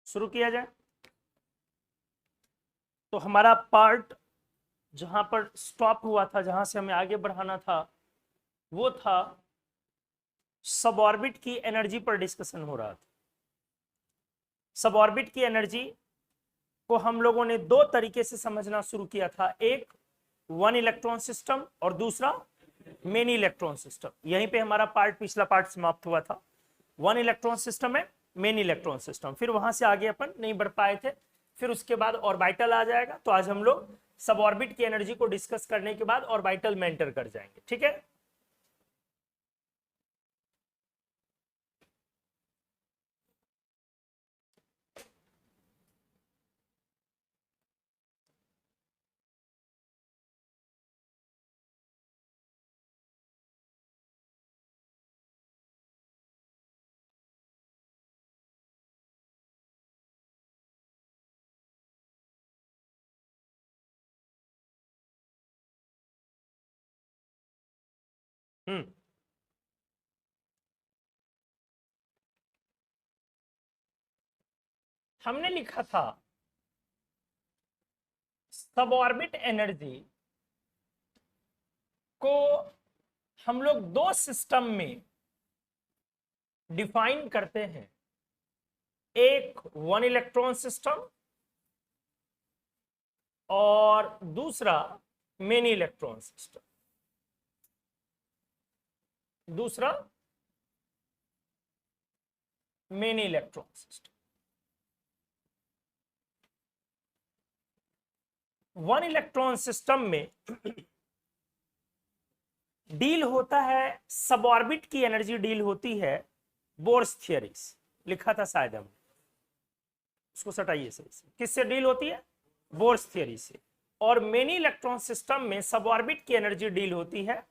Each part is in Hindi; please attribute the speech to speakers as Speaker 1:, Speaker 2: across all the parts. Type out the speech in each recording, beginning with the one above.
Speaker 1: शुरू किया जाए। तो हमारा पार्ट जहां पर स्टॉप हुआ था, जहां से हमें आगे बढ़ाना था, वो था सबऑर्बिट की एनर्जी पर डिस्कशन हो रहा था। सबऑर्बिट की एनर्जी को हम लोगों ने दो तरीके से समझना शुरू किया था, एक वन इलेक्ट्रॉन सिस्टम और दूसरा मेनी इलेक्ट्रॉन सिस्टम। यहीं पे हमारा पिछला पार्ट समाप्त हुआ था। वन इलेक्ट्रॉन सिस्टम है, मेनी इलेक्ट्रॉन सिस्टम। फिर वहां से आगे अपन नहीं बढ़ पाए थे। फिर उसके बाद ऑर्बिटल आ जाएगा। तो आज हम लोग सबऑर्बिट की एनर्जी को डिस्कस करने के बाद ऑर्बिटल में एंटर कर जाएंगे। ठीक है। हम्म हमने लिखा था सबऑर्बिट एनर्जी को हम लोग दो सिस्टम में डिफाइन करते हैं, एक वन इलेक्ट्रॉन सिस्टम और दूसरा मेनी इलेक्ट्रॉन सिस्टम। दूसरा many electron system. One electron system में डील होता है, सबऑर्बिट की एनर्जी डील होती है बोर्स थियरी से। लिखा था शायद हम, उसको सटाइए सही से। किससे डील होती है? बोर्स थियरी से। और मेनी इलेक्ट्रॉन सिस्टम में सबऑर्बिट की एनर्जी डील होती है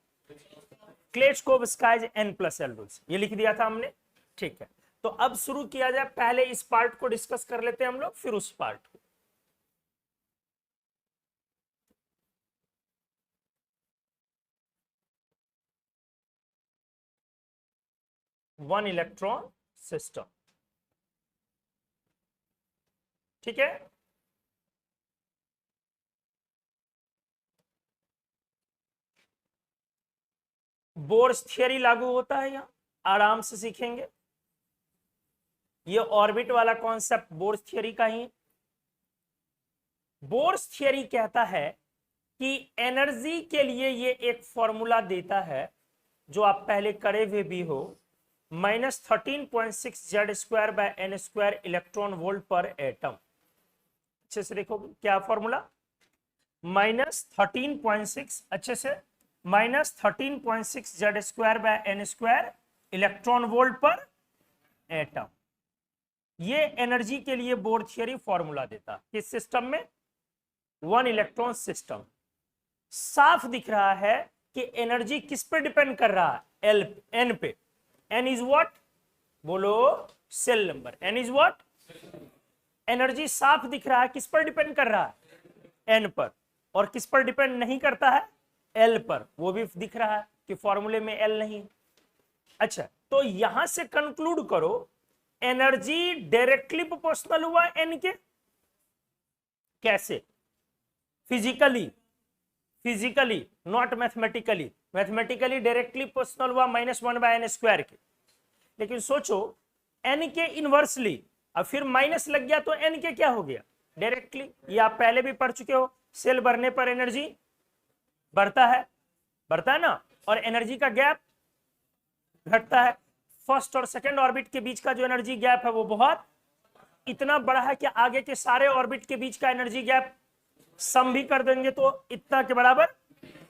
Speaker 1: क्लेचकोव-स्काइज n+l रूल से। ये लिख दिया था हमने। ठीक है, तो अब शुरू किया जाए। पहले इस पार्ट को डिस्कस कर लेते हैं हम लोग, फिर उस पार्ट को। One electron system. ठीक है, बोर्स थियरी लागू होता है। यहां आराम से सीखेंगे। ये ऑर्बिट वाला कॉन्सेप्ट बोर्स थियरी का ही है। बोर्स थियरी कहता है कि एनर्जी के लिए ये एक फॉर्मूला देता है, जो आप पहले करे हुए भी हो, -13.6Z² इलेक्ट्रॉन वोल्ट पर एटम। अच्छे से देखो क्या फॉर्मूला, -13.6, अच्छे से -13.6Z² इलेक्ट्रॉन वोल्ट पर एटम। ये एनर्जी के लिए बोर थियरी फॉर्मूला देता। किस सिस्टम में? One electron system. साफ दिख रहा है कि एनर्जी किस पे डिपेंड कर रहा है? एन पे। N is what? बोलो, cell number. N is what? Energy साफ दिख रहा है किस पर डिपेंड कर रहा है? एन पर। और किस पर डिपेंड नहीं करता है? एल पर। वो भी दिख रहा है कि फॉर्मूले में एल नहीं। अच्छा, तो यहां से कंक्लूड करो, एनर्जी डायरेक्टली प्रोपोर्शनल हुआ एन के। कैसे? Physically, not mathematically. Mathematically directly proportional हुआ -1/n² के। लेकिन सोचो, n के इनवर्सली, अब फिर माइनस लग गया तो n के क्या हो गया? डायरेक्टली। ये आप पहले भी पढ़ चुके हो, सेल बढ़ने पर एनर्जी बढ़ता है ना, और एनर्जी का गैप घटता है। फर्स्ट और सेकंड ऑर्बिट के बीच का जो एनर्जी गैप है वो बहुत इतना बड़ा है कि आगे के सारे ऑर्बिट के बीच का एनर्जी गैप सम भी कर देंगे तो इतना के बराबर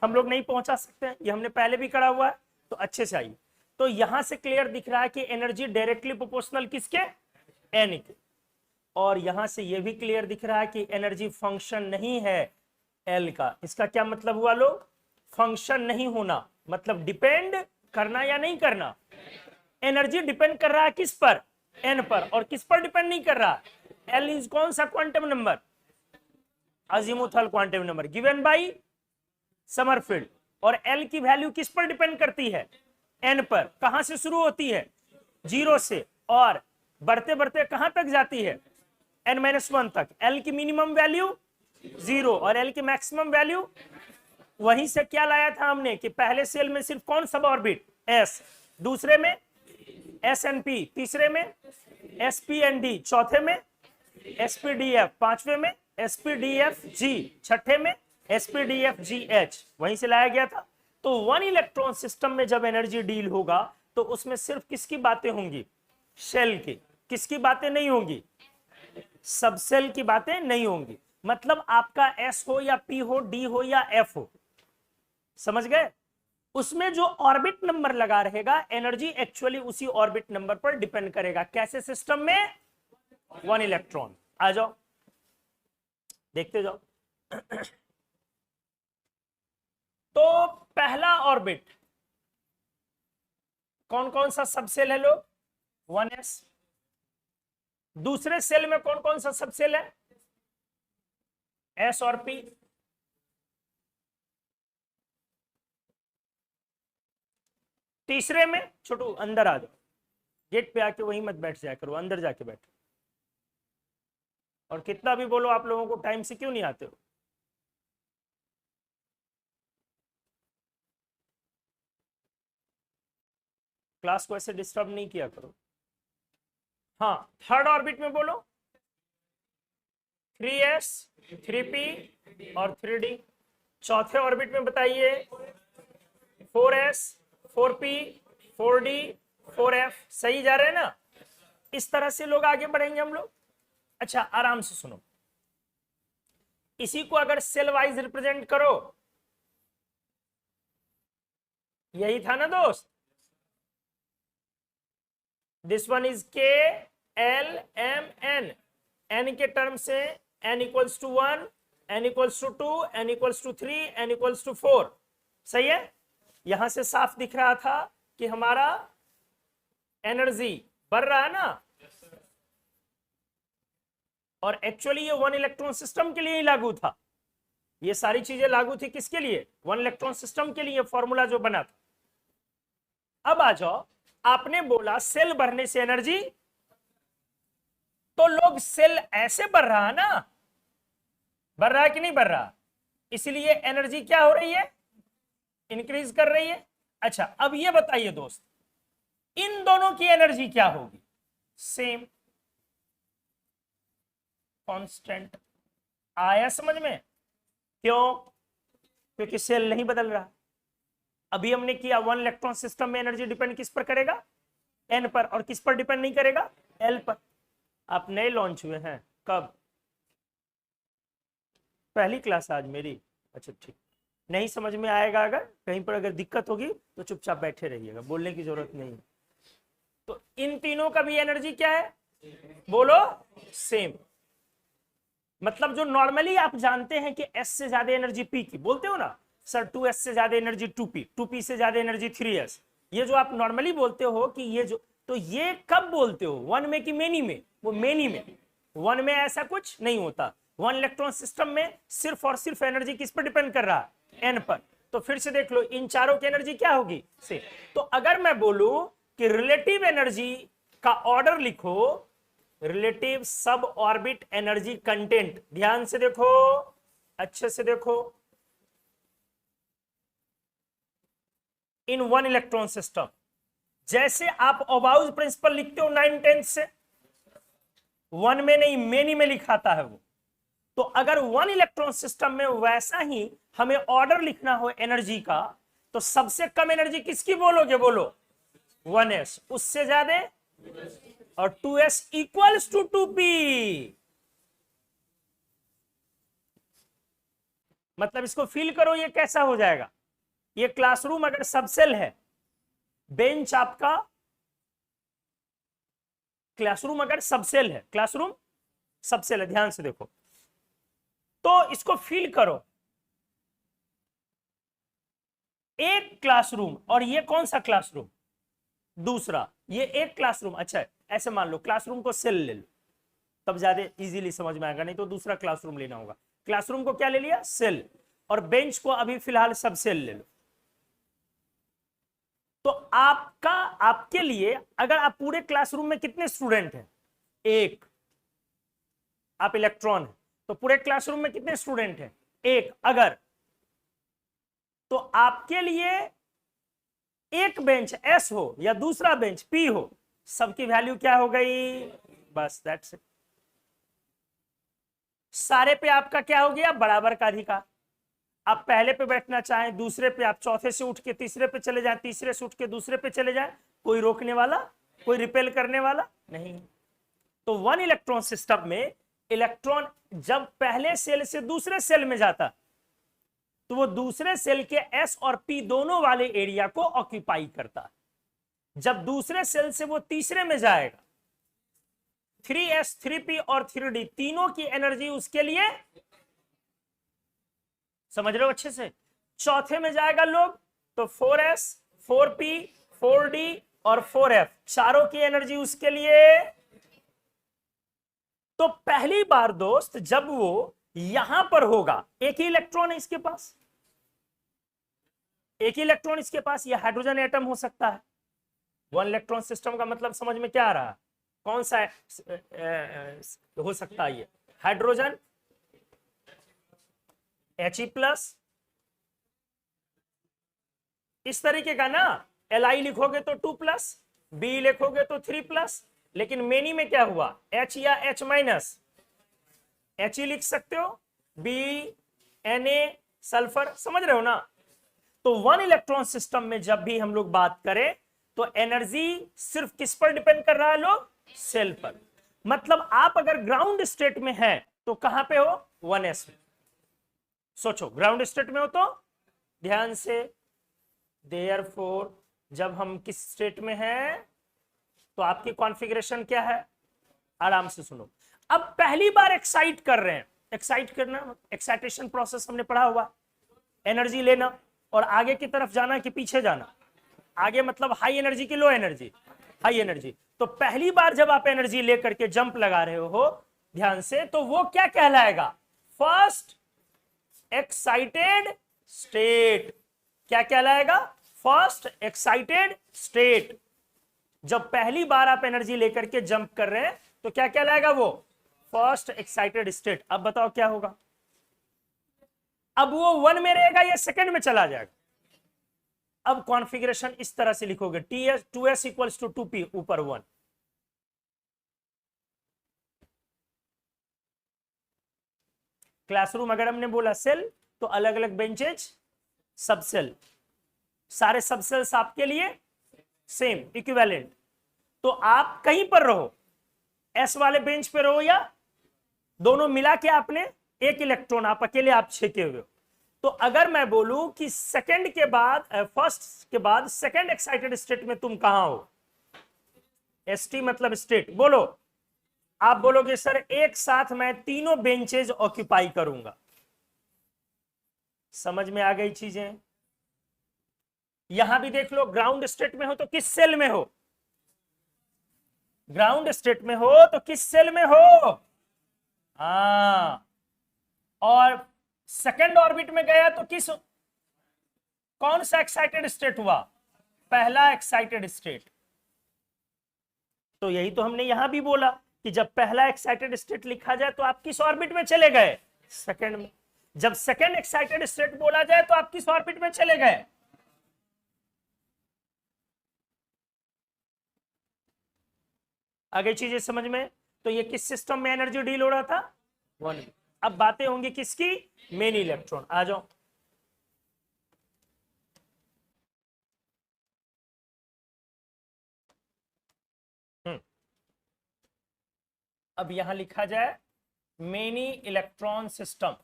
Speaker 1: हम लोग नहीं पहुंचा सकते हैं। ये हमने पहले भी करा हुआ है, तो अच्छे से आइए। तो यहां से क्लियर दिख रहा है कि एनर्जी डायरेक्टली प्रोपोर्शनल किसके? एन के। और यहां से यह भी क्लियर दिख रहा है कि एनर्जी फंक्शन नहीं है एल का। इसका क्या मतलब हुआ लोग? फंक्शन नहीं होना मतलब डिपेंड करना या नहीं करना। एनर्जी डिपेंड कर रहा है किस पर? एन पर। और किस पर डिपेंड नहीं कर रहा? एल इज कौन सा quantum number? Azimuthal quantum number given by Sommerfeld. और एल की वैल्यू किस पर डिपेंड करती है? एन पर। कहां से शुरू होती है? 0 से, और बढ़ते बढ़ते कहां तक जाती है? n-1 तक, L की मिनिमम वैल्यू 0 और L की मैक्सिमम वैल्यू, वहीं से क्या लाया था हमने कि पहले सेल में सिर्फ कौन सब ऑर्बिट, s, दूसरे में SnP, तीसरे में SpND, चौथे में SpDF, पांचवे में SpDFG, छठे में SpDFGH, वहीं से लाया गया था। तो वन इलेक्ट्रॉन सिस्टम में जब एनर्जी डील होगा तो उसमें सिर्फ किसकी बातें होंगी, शेल की, किसकी बातें नहीं होंगी, सबसेल की बातें नहीं होंगी। मतलब आपका S हो या P हो, D हो या F हो, समझ गए, उसमें जो ऑर्बिट नंबर लगा रहेगा एनर्जी एक्चुअली उसी ऑर्बिट नंबर पर डिपेंड करेगा। कैसे सिस्टम में, वन इलेक्ट्रॉन। आ जाओ देखते जाओ। तो पहला ऑर्बिट कौन कौन सा सबसेल है लोग, 1s। दूसरे सेल में कौन कौन सा सबसेल है, S और P। तीसरे में छोटू अंदर आ जाओ, गेट पे आके वहीं मत बैठ जाया करो, अंदर जाके बैठो। और कितना भी बोलो आप लोगों को टाइम से क्यों नहीं आते हो। क्लास को ऐसे डिस्टर्ब नहीं किया करो। हाँ, थर्ड ऑर्बिट में बोलो 3s, 3p और 3d। चौथे ऑर्बिट में बताइए 4s, 4p, 4d, 4f। सही जा रहे हैं ना, इस तरह से लोग आगे बढ़ेंगे हम लोग। अच्छा आराम से सुनो, इसी को अगर सेल वाइज रिप्रेजेंट करो, यही था ना दोस्त, this one is K L M N, n के टर्म से n equals to 1, n equals to 2, n equals to 3, n equals to 4। सही है, यहां से साफ दिख रहा था कि हमारा एनर्जी बढ़ रहा है ना, और एक्चुअली ये वन इलेक्ट्रॉन सिस्टम के लिए ही लागू था। ये सारी चीजें लागू थी किसके लिए, वन इलेक्ट्रॉन सिस्टम के लिए, फॉर्मूला जो बना था। अब आ जाओ, आपने बोला सेल बढ़ने से एनर्जी, तो लोग सेल ऐसे बढ़ रहा है ना, बढ़ रहा है कि नहीं बढ़ रहा, इसलिए एनर्जी क्या हो रही है, इंक्रीज कर रही है। अच्छा अब ये बताइए दोस्त, इन दोनों की एनर्जी क्या होगी, सेम, कांस्टेंट। आया समझ में, क्यों, क्योंकि सेल नहीं बदल रहा। अभी हमने किया वन इलेक्ट्रॉन सिस्टम में एनर्जी डिपेंड किस पर करेगा, n पर, और किस पर डिपेंड नहीं करेगा, L पर। आप नए लॉन्च हुए हैं, कब, पहली क्लास आज मेरी। अच्छा ठीक, नहीं समझ में आएगा, अगर कहीं पर अगर दिक्कत होगी तो चुपचाप बैठे रहिएगा, बोलने की जरूरत नहीं है। तो इन तीनों का भी एनर्जी क्या है, बोलो, सेम। मतलब जो नॉर्मली आप जानते हैं कि S से ज्यादा एनर्जी P की, बोलते हो ना सर 2s से ज्यादा एनर्जी 2p, 2p से ज्यादा एनर्जी 3s, ये जो आप नॉर्मली बोलते हो कि ये जो, तो ये कब बोलते हो, वन में कि मेनी में, वो मेनी में। वन में ऐसा कुछ नहीं होता, वन इलेक्ट्रॉन सिस्टम में सिर्फ और सिर्फ एनर्जी किस पर डिपेंड कर रहा है, n पर। तो फिर से देख लो, इन चारों की एनर्जी क्या होगी, से। तो अगर मैं बोलूं कि रिलेटिव एनर्जी का ऑर्डर लिखो, रिलेटिव सब ऑर्बिट एनर्जी कंटेंट, ध्यान से देखो, अच्छे से देखो, इन वन इलेक्ट्रॉन सिस्टम, जैसे आप ओबाउज प्रिंसिपल लिखते हो 9/10 से, वन में नहीं मेनी में लिखाता है वो। तो अगर वन इलेक्ट्रॉन सिस्टम में वैसा ही हमें ऑर्डर लिखना हो एनर्जी का, तो सबसे कम एनर्जी किसकी बोलोगे, बोलो 1s, उससे ज्यादा, और 2s इक्वल्स टू 2p। मतलब इसको फील करो, ये कैसा हो जाएगा, ये क्लासरूम अगर सबसेल है, बेंच आपका, क्लासरूम अगर सबसेल है, क्लासरूम सबसेल है, ध्यान से देखो, तो इसको फील करो, एक क्लासरूम, और ये कौन सा क्लासरूम, दूसरा, ये एक क्लासरूम। अच्छा ऐसे मान लो क्लासरूम को सेल ले लो, तब ज्यादा इजीली समझ में आएगा, नहीं तो दूसरा क्लासरूम लेना होगा। क्लासरूम को क्या ले लिया, सेल, और बेंच को अभी फिलहाल सब सेल ले लो। तो आपका, आपके लिए, अगर आप पूरे क्लासरूम में कितने स्टूडेंट हैं, एक, आप इलेक्ट्रॉन है, तो पूरे क्लासरूम में कितने स्टूडेंट हैं? एक। अगर तो आपके लिए एक बेंच एस हो या दूसरा बेंच पी हो, सबकी वैल्यू क्या हो गई? बस दैट्स इट। सारे पे आपका क्या हो गया? बराबर का अधिकार। आप पहले पे बैठना चाहें, दूसरे पे, आप चौथे से उठ के तीसरे पे चले जाएं, तीसरे से उठ के दूसरे पे चले जाएं, कोई रोकने वाला, कोई रिपेल करने वाला नहीं। तो वन इलेक्ट्रॉन सिस्टम में इलेक्ट्रॉन जब पहले सेल से दूसरे सेल में जाता, तो वो दूसरे सेल के एस और पी दोनों वाले एरिया को ऑक्यूपाई करता। जब दूसरे सेल से वो तीसरे में जाएगा, 3s 3p और 3d तीनों की एनर्जी उसके लिए, समझ रहे हो अच्छे से? चौथे में जाएगा लोग तो 4s 4p 4d और 4f चारों की एनर्जी उसके लिए। तो पहली बार दोस्त जब वो यहां पर होगा, एक ही इलेक्ट्रॉन है इसके पास, एक ही इलेक्ट्रॉन इसके पास, यह हाइड्रोजन एटम हो सकता है। वन इलेक्ट्रॉन सिस्टम का मतलब समझ में क्या आ रहा है? कौन सा हो सकता है? ये हाइड्रोजन He+, इस तरीके का ना। Li लिखोगे तो 2+, B लिखोगे तो 3+, लेकिन मेनी में क्या हुआ? H या H-, He लिख सकते हो, B Na सल्फर, समझ रहे हो ना? तो वन इलेक्ट्रॉन सिस्टम में जब भी हम लोग बात करें तो एनर्जी सिर्फ किस पर डिपेंड कर रहा है लोग? सेल पर। मतलब आप अगर ग्राउंड स्टेट में हैं तो कहां पे हो? 1s में। सोचो, ग्राउंड स्टेट में हो तो ध्यान से, देयरफॉर जब हम किस स्टेट में हैं तो आपकी कॉन्फ़िगरेशन क्या है? आराम से सुनो। अब पहली बार एक्साइट कर रहे हैं, एक्साइट करना, एक्साइटेशन प्रोसेस हमने पढ़ा हुआ, एनर्जी लेना और आगे की तरफ जाना कि पीछे जाना? आगे मतलब हाई एनर्जी की लो एनर्जी? High energy. तो पहली बार जब आप एनर्जी लेकर के जंप लगा रहे हो ध्यान से, तो वो क्या कहलाएगा? First excited state. क्या कहलाएगा? First excited state. जब पहली बार आप एनर्जी लेकर के जंप कर रहे हैं तो क्या कहलाएगा वो? First excited state. अब बताओ क्या होगा? अब वो 1 में रहेगा या सेकंड में चला जाएगा? अब कॉन्फ़िगरेशन इस तरह से लिखोगे, Ts 2s equals to 2p ऊपर 1। क्लासरूम अगर हमने बोला सेल तो अलग अलग बेंचेज, सब सेल, सारे सब सेल्स आपके लिए सेम इक्विवेलेंट। तो आप कहीं पर रहो, एस वाले बेंच पे रहो या दोनों मिला के आपने एक इलेक्ट्रॉन, आप अकेले आप छेके हुए हो, तो अगर मैं बोलूं कि सेकंड के बाद, फर्स्ट के बाद सेकंड एक्साइटेड स्टेट में तुम कहां हो? एसटी मतलब स्टेट। बोलो, आप बोलोगे सर एक साथ मैं तीनों बेंचेज ऑक्यूपाई करूंगा। समझ में आ गई चीजें? यहां भी देख लो, ग्राउंड स्टेट में हो तो किस सेल में हो? ग्राउंड स्टेट में हो तो किस सेल में हो? हाँ। और सेकंड ऑर्बिट में गया तो किस, कौन सा एक्साइटेड स्टेट हुआ? पहला एक्साइटेड स्टेट। तो यही तो हमने यहां भी बोला कि जब पहला एक्साइटेड स्टेट लिखा जाए तो आप किस ऑर्बिट में चले गए? सेकंड में। जब सेकंड एक्साइटेड स्टेट बोला जाए तो आप किस ऑर्बिट में चले गए? आगे चीजें समझ में? तो ये किस सिस्टम में एनर्जी डील हो रहा था? वन। अब बातें होंगी किसकी? Main electron. आ जाओ, अब यहां लिखा जाए मेनी इलेक्ट्रॉन सिस्टम।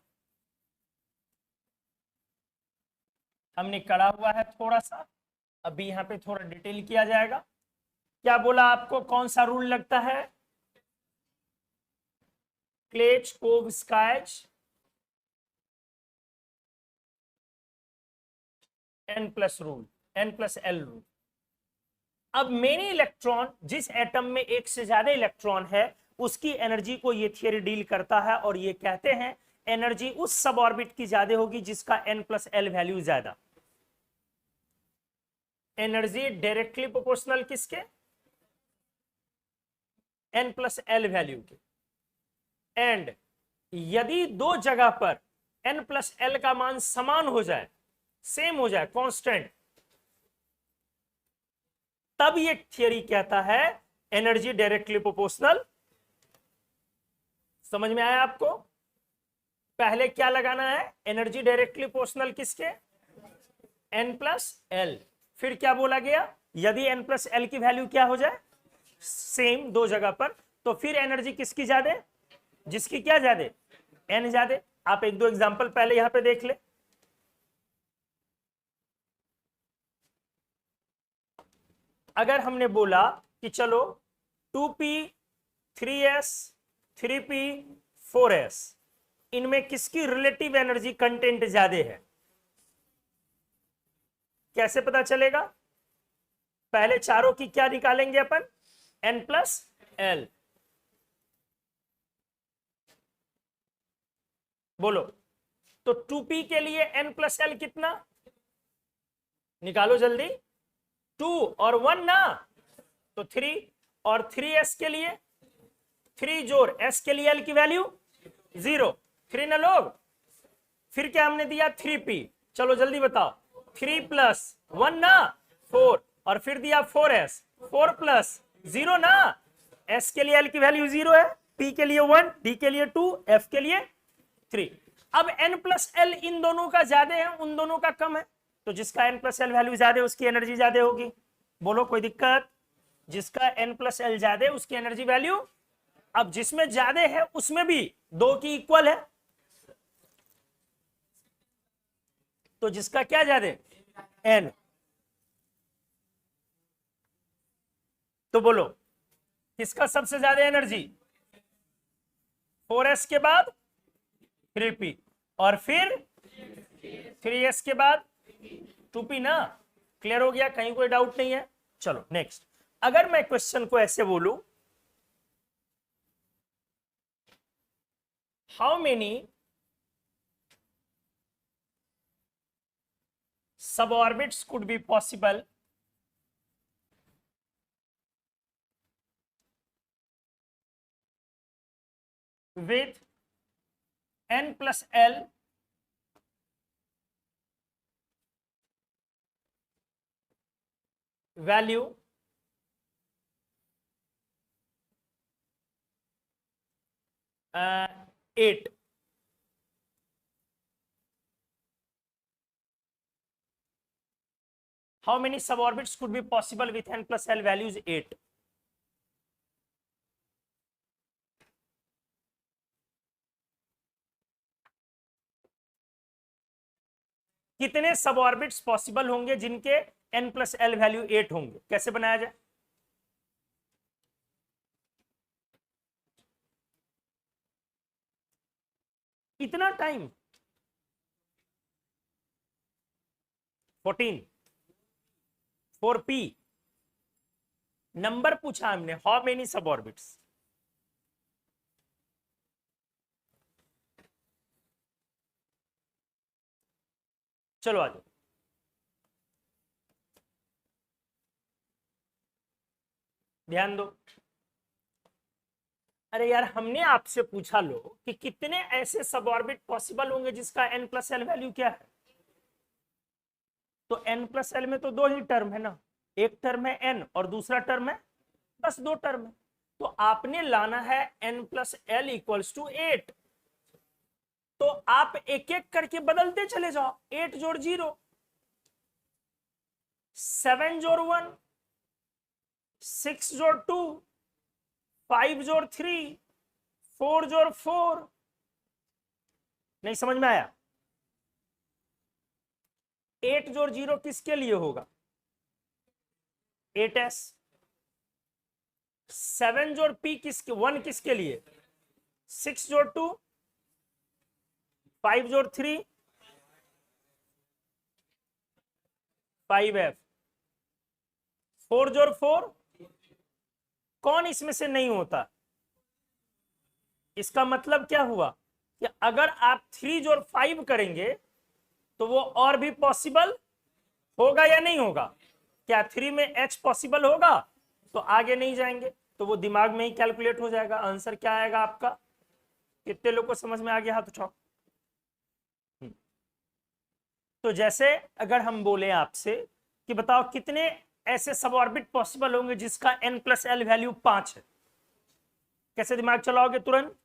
Speaker 1: हमने करा हुआ है थोड़ा सा, अभी यहां पे थोड़ा डिटेल किया जाएगा। क्या बोला आपको? कौन सा रूल लगता है? क्लेच-कोव्स्कायच n+ रूल, n+l रूल। अब मेनी इलेक्ट्रॉन, जिस एटम में एक से ज्यादा इलेक्ट्रॉन है उसकी एनर्जी को ये थियरी डील करता है और ये कहते हैं एनर्जी उस सब ऑर्बिट की ज्यादा होगी जिसका n+l वैल्यू ज्यादा। एनर्जी डायरेक्टली प्रोपोर्शनल किसके? n+l वैल्यू के। एंड यदि दो जगह पर n प्लस एल का मान समान हो जाए, सेम हो जाए, कांस्टेंट, तब ये थियरी कहता है एनर्जी डायरेक्टली प्रोपोर्शनल। समझ में आया आपको? पहले क्या लगाना है? एनर्जी डायरेक्टली प्रोपोर्शनल किसके? n plus L. फिर क्या बोला गया? यदि n प्लस एल की वैल्यू क्या हो जाए? सेम दो जगह पर, तो फिर एनर्जी किसकी ज्यादा? जिसकी क्या ज्यादा? n ज्यादा। आप एक दो एग्जांपल पहले यहां पे देख ले। अगर हमने बोला कि चलो 2p 3s 3p 4s, इनमें किसकी रिलेटिव एनर्जी कंटेंट ज्यादा है, कैसे पता चलेगा? पहले चारों की क्या निकालेंगे अपन? n plus L. बोलो, तो 2p के लिए n प्लस एल कितना? निकालो जल्दी। 2 और 1 ना, तो 3। और 3s के लिए 3 जोड़ s के लिए l की वैल्यू 0, 3 ना लोग। फिर क्या हमने दिया? 3p। चलो जल्दी बताओ, 3 प्लस 1 ना, 4, और फिर दिया 4s, 4 प्लस 0 ना, s के लिए l की वैल्यू 0 है, p के लिए 1, d के लिए 2, f के लिए 3। अब n प्लस एल इन दोनों का ज्यादा है, उन दोनों का कम है, तो जिसका n प्लस एल वैल्यू ज्यादा है उसकी एनर्जी ज्यादा होगी। बोलो कोई दिक्कत? जिसका n प्लस एल ज्यादा है उसकी एनर्जी वैल्यू। अब जिसमें ज्यादा है उसमें भी दो की इक्वल है, तो जिसका क्या ज्यादा है? n। तो बोलो किसका सबसे ज्यादा एनर्जी? 4s के बाद 3p, और फिर 3s के बाद 2p ना। क्लियर हो गया? कहीं कोई डाउट नहीं है? चलो नेक्स्ट। अगर मैं क्वेश्चन को ऐसे बोलूं, how many suborbits could be possible with n plus l value 8? How many suborbits could be possible with n plus l values 8? कितने सबऑर्बिट्स पॉसिबल होंगे जिनके n प्लस एल वैल्यू 8 होंगे? कैसे बनाया जाए? कितना टाइम? 14। 4p नंबर पूछा हमने, हाउ मेनी सबऑर्बिट्स। चलो आ जाओ। ध्यान दो। अरे यार, हमने आपसे पूछा लो कि कितने ऐसे सबऑर्बिट पॉसिबल होंगे जिसका n प्लस एल वैल्यू क्या है। तो n प्लस एल में तो दो ही टर्म है ना, एक टर्म है n और दूसरा टर्म है, बस दो टर्म है। तो आपने लाना है n plus L equals to 8। तो आप एक एक करके बदलते चले जाओ। 8 जोड़ 0, 7 जोड़ 1, 6 जोड़ 2, 5 जोड़ 3, 4 जोड़ 4। नहीं समझ में आया? 8 जोड़ 0 किसके लिए होगा? 8s। 7 जोड़ p किसके? 1 किसके लिए? 6 जोड़ 2, 5 जोड़ 3, 5f। 4 जोड़ 4, कौन इसमें से नहीं होता? इसका मतलब क्या हुआ कि अगर आप 3 जोड़ 5 करेंगे तो वो और भी पॉसिबल होगा या नहीं होगा? क्या 3 में h पॉसिबल होगा? तो आगे नहीं जाएंगे, तो वो दिमाग में ही कैलकुलेट हो जाएगा। आंसर क्या आएगा आपका? कितने लोग को समझ में आ गया? हाथ उठाओ। तो जैसे अगर हम बोले आपसे कि बताओ कितने ऐसे सब ऑर्बिट पॉसिबल होंगे जिसका n+l वैल्यू 5 है, कैसे दिमाग चलाओगे तुरंत?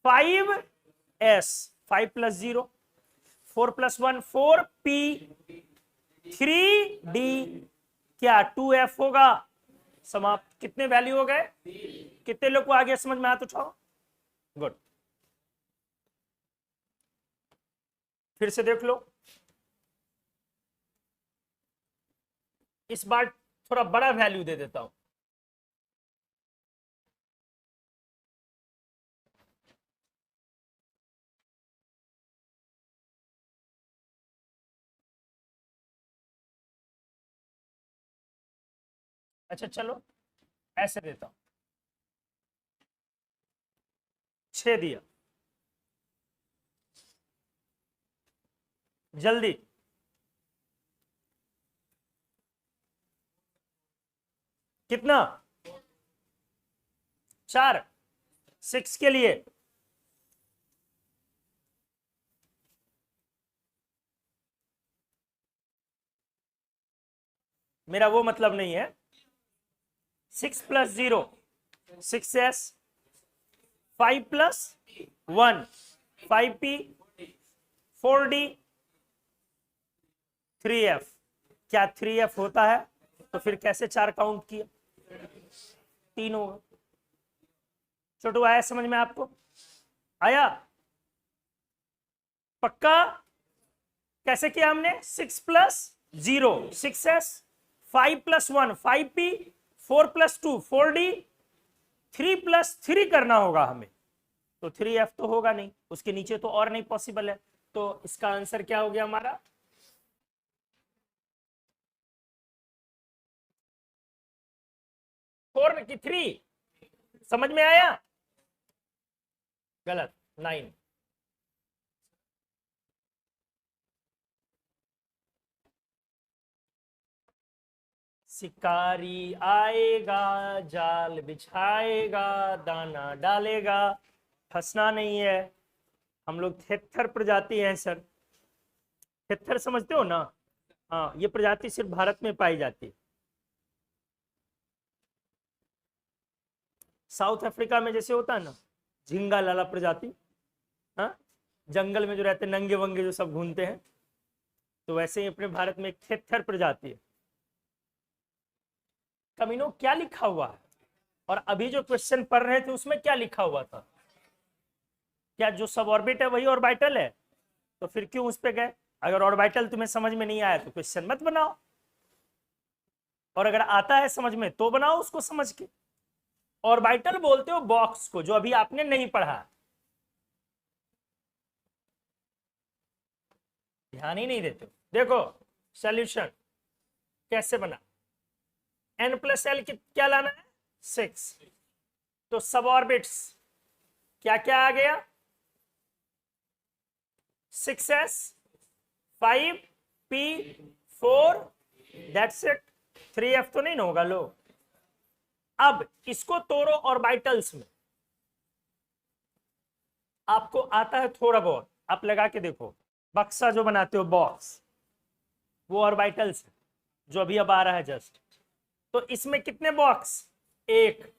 Speaker 1: 5s, 5 + 0, 4 + 1 4p, 3d, क्या 2f होगा? समाप्त। कितने वैल्यू हो गए? कितने लोग को आगे समझ में? हाथ उठाओ। गुड। फिर से देख लो, इस बार थोड़ा बड़ा वैल्यू दे देता हूं। अच्छा चलो ऐसे देता हूं, 6 दिया। जल्दी, कितना? 4, 6 के लिए मेरा वो मतलब नहीं है। 6 + 0 6s, 5 + 1 5p, 4d, 3f। क्या 3f होता है? तो फिर कैसे 4 काउंट किया? 3 होगा। छोटू आया समझ में आपको? आया? पक्का? कैसे किया हमने? 6 + 0 6s, 5 + 1 5p, 4 + 2 4d, 3 + 3 करना होगा हमें। तो 3f तो होगा नहीं, उसके नीचे तो और नहीं पॉसिबल है। तो इसका आंसर क्या हो गया हमारा? 4 की 3। समझ में आया? गलत, 9। शिकारी आएगा, जाल बिछाएगा, दाना डालेगा, फंसना नहीं है। हम लोग थित्थर प्रजाति हैं सर। थित्थर समझते हो ना? हाँ, ये प्रजाति सिर्फ भारत में पाई जाती है। साउथ अफ्रीका में जैसे होता है ना झिंगा लाला प्रजाति, हाँ, जंगल में जो रहते नंगे वंगे जो सब घूमते हैं, तो वैसे ही अपने भारत में एक थित्थर प्रजाति है। कमीनो क्या लिखा हुआ है? और अभी जो क्वेश्चन पढ़ रहे थे उसमें क्या लिखा हुआ था? क्या जो सब ऑर्बिट है वही ऑर्बिटल है? तो फिर क्यों उस पे गए? अगर ऑर्बिटल तुम्हें समझ में नहीं आया तो क्वेश्चन मत बनाओ, और अगर आता है समझ में तो बनाओ उसको समझ के। ऑर्बिटल बोलते हो बॉक्स को, जो अभी आपने नहीं पढ़ा, ध्यान ही नहीं देते हो। देखो सॉल्यूशन कैसे बना। n+l क्या लाना है? 6। तो सब ऑर्बिट्स क्या क्या आ गया? 6s, 5p, 4, that's it. 3f तो नहीं होगा लो। अब इसको तोड़ो ऑर्बिटल्स में। आपको आता है थोड़ा बहुत, आप लगा के देखो। बक्सा जो बनाते हो बॉक्स, वो ऑर्बिटल्स है, जो अभी अब आ रहा है जस्ट। तो इसमें कितने बॉक्स? एक।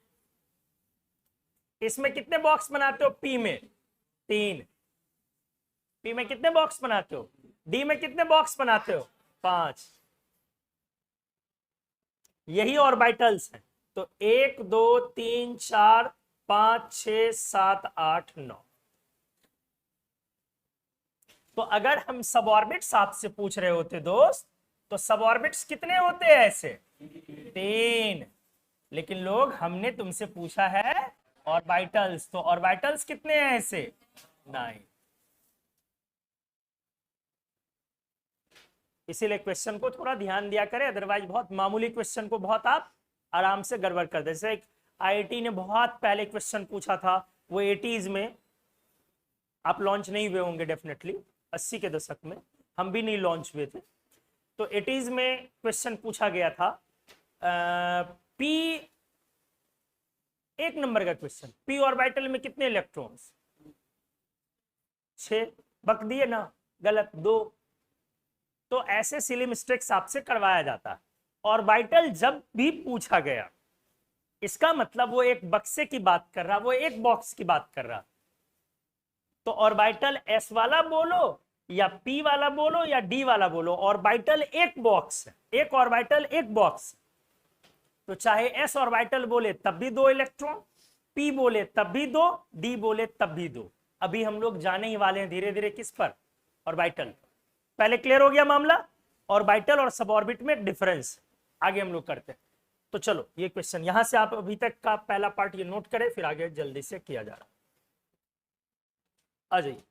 Speaker 1: इसमें कितने बॉक्स बनाते हो? पी में 3। पी में कितने बॉक्स बनाते हो? डी में कितने बॉक्स बनाते हो? 5। यही ऑर्बिटल्स हैं। तो 1 2 3 4 5 6 7 8 9। तो अगर हम सबऑर्बिट्स आपसे पूछ रहे होते दोस्त, तो सबऑर्बिट्स कितने होते हैं ऐसे? 3। लेकिन लोग हमने तुमसे पूछा है ऑर्बिटल्स, तो ऑर्बिटल्स कितने हैं ऐसे? 9। इसीलिए क्वेश्चन को थोड़ा ध्यान दिया करें, अदरवाइज बहुत मामूली क्वेश्चन को बहुत आप आराम से गड़बड़ कर दे। जैसे एक आईआईटी ने बहुत पहले क्वेश्चन पूछा था, वो 80s में, आप लॉन्च नहीं हुए होंगे डेफिनेटली, 80 के दशक में, हम भी नहीं लॉन्च हुए थे। तो 80s में क्वेश्चन पूछा गया था, पी 1 नंबर का क्वेश्चन, पी ऑर्बिटल में कितने इलेक्ट्रॉन्स? 6 बक दिए ना, गलत 2। तो ऐसे सिली मिस्टेक्स आपसे करवाया जाता है। ऑर्बिटल जब भी पूछा गया, इसका मतलब वो एक बक्से की बात कर रहा, वो एक बॉक्स की बात कर रहा। तो ऑर्बिटल एस वाला बोलो या पी वाला बोलो या डी वाला बोलो, ऑर्बिटल एक बॉक्स है, एक ऑर्बिटल एक बॉक्स। तो चाहे एस ऑर्बिटल बोले तब भी 2 इलेक्ट्रॉन, पी बोले तब भी 2, डी बोले तब भी 2। अभी हम लोग जाने ही वाले हैं धीरे धीरे किस पर? ऑर्बिटल। पहले क्लियर हो गया मामला, ऑर्बिटल और सबऑर्बिट में डिफरेंस। आगे हम लोग करते हैं। तो चलो ये क्वेश्चन यहां से आप अभी तक का पहला पार्ट ये नोट करें, फिर आगे जल्दी से किया जा रहा। आ जाइए।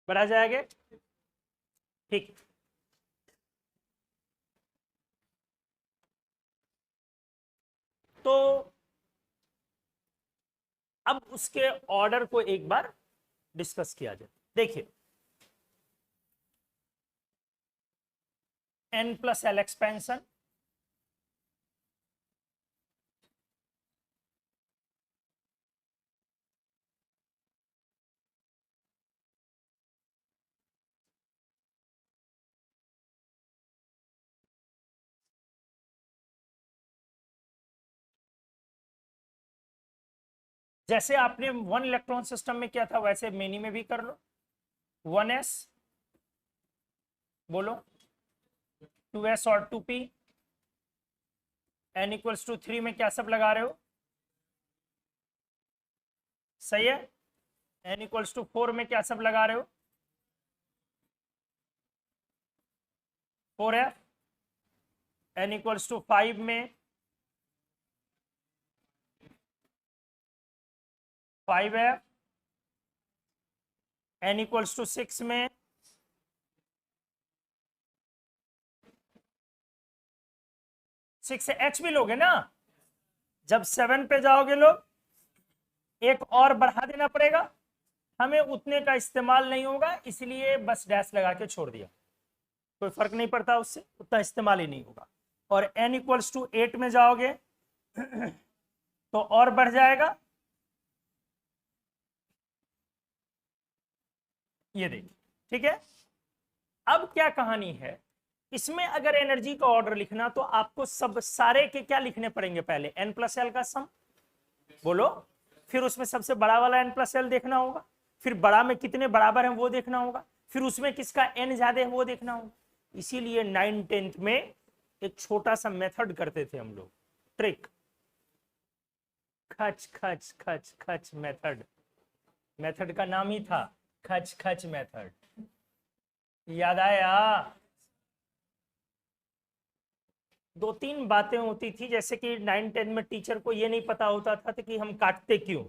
Speaker 1: बढ़ा जाएगा, ठीक। तो अब उसके ऑर्डर को एक बार डिस्कस किया जाए। देखिए, n+l एक्सपेंशन, जैसे आपने 1 इलेक्ट्रॉन सिस्टम में किया था वैसे मेनी में भी कर लो। 1s बोलो, 2s और 2p, n = 3 में क्या सब लगा रहे हो? सही है। n = 4 में क्या सब लगा रहे हो? 4f। n = 5 में 5f। n = 6 में 6h भी लोगे ना। जब 7 पे जाओगे लोग, एक और बढ़ा देना पड़ेगा, हमें उतने का इस्तेमाल नहीं होगा इसलिए बस डैश लगा के छोड़ दिया, कोई फर्क नहीं पड़ता, उससे उतना इस्तेमाल ही नहीं होगा। और n = 8 में जाओगे तो और बढ़ जाएगा। ये देखिए, ठीक है। अब क्या कहानी है इसमें, अगर एनर्जी का ऑर्डर लिखना तो आपको सब सारे के क्या लिखने पड़ेंगे? पहले n+l का सम बोलो, फिर उसमें सबसे बड़ा वाला n+l देखना होगा, फिर बड़ा में कितने बराबर हैं वो देखना होगा, फिर उसमें किसका n ज्यादा है वो देखना होगा। इसीलिए 9th-10th में एक छोटा सा मेथड करते थे हम लोग, ट्रिक, खच खच खच खच मेथड। मेथड का नाम ही था खच खच मेथड। याद आया? 2-3 बातें होती थी, जैसे कि 9-10 में टीचर को ये नहीं पता होता था कि हम काटते क्यों।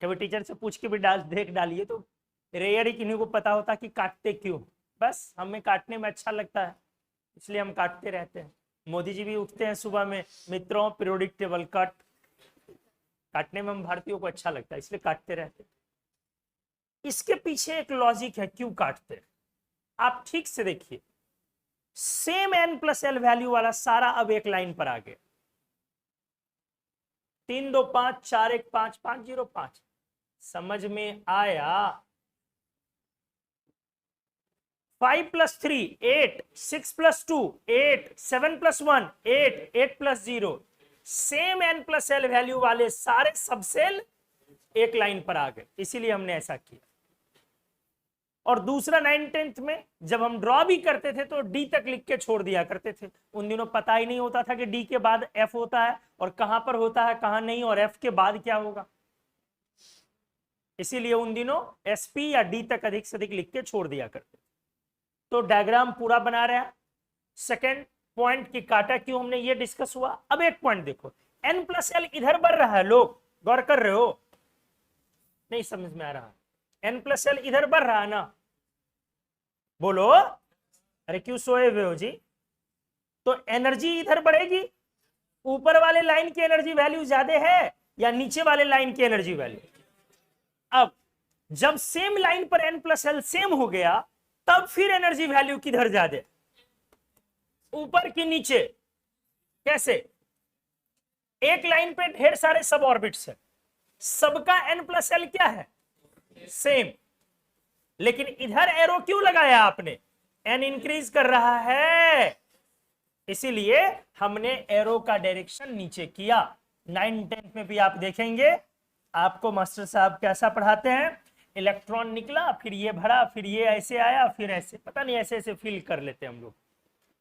Speaker 1: कभी टीचर से पूछ के भी देख डालिए तो रेयर ही किन्हीं को पता होता कि काटते क्यों। बस हमें काटने में अच्छा लगता है इसलिए हम काटते रहते हैं। मोदी जी भी उठते हैं सुबह में, मित्रों पीरियोडिक टेबल कट। काटने में हम भारतीयों को अच्छा लगता है इसलिए काटते रहते हैं। इसके पीछे एक लॉजिक है क्यों काटते हैं, आप ठीक से देखिए। सेम n+l वैल्यू वाला सारा अब एक लाइन पर आ गया। 3 2 5 4 1 5 5 0 5। समझ में आया? 5 + 3 8, 6 + 2 8, 7 + 1 8, 8 + 0। सेम n+l वैल्यू वाले सारे सबसेल एक लाइन पर आ गए, इसीलिए हमने ऐसा किया। और दूसरा 9-10th में जब हम ड्रॉ भी करते थे तो डी तक लिख के छोड़ दिया करते थे। उन दिनों पता ही नहीं होता था कि डी के बाद एफ होता है और कहां पर होता है कहां नहीं, और एफ के बाद क्या होगा। इसीलिए उन दिनों एसपी या डी तक अधिक से अधिक लिख के छोड़ दिया करते। तो डायग्राम पूरा बना रहा है। सेकेंड पॉइंट की काटा क्यों हमने ये डिस्कस हुआ। अब एक पॉइंट देखो, n+l इधर बढ़ रहा है, लोग गौर कर रहे हो? नहीं समझ में आ रहा? n+l इधर बढ़ रहा है ना, बोलो। अरे क्यों सोए हुए हो जी? तो एनर्जी इधर बढ़ेगी। ऊपर वाले लाइन की एनर्जी वैल्यू ज्यादा है या नीचे वाले लाइन की एनर्जी वैल्यू? अब जब सेम लाइन पर n+l सेम हो गया तब फिर एनर्जी वैल्यू किधर ज्यादा? ऊपर की नीचे। कैसे? एक लाइन पे ढेर सारे सब ऑर्बिट्स है, सबका n+l क्या है? सेम। लेकिन इधर एरो क्यों लगाया आपने? n इंक्रीज कर रहा है, इसीलिए हमने एरो का डायरेक्शन नीचे किया। 9th-10th में भी आप देखेंगे आपको मास्टर साहब कैसा पढ़ाते हैं, इलेक्ट्रॉन निकला, फिर ये भरा, फिर ये ऐसे आया, फिर ऐसे, पता नहीं ऐसे ऐसे फील कर लेते हैं हम लोग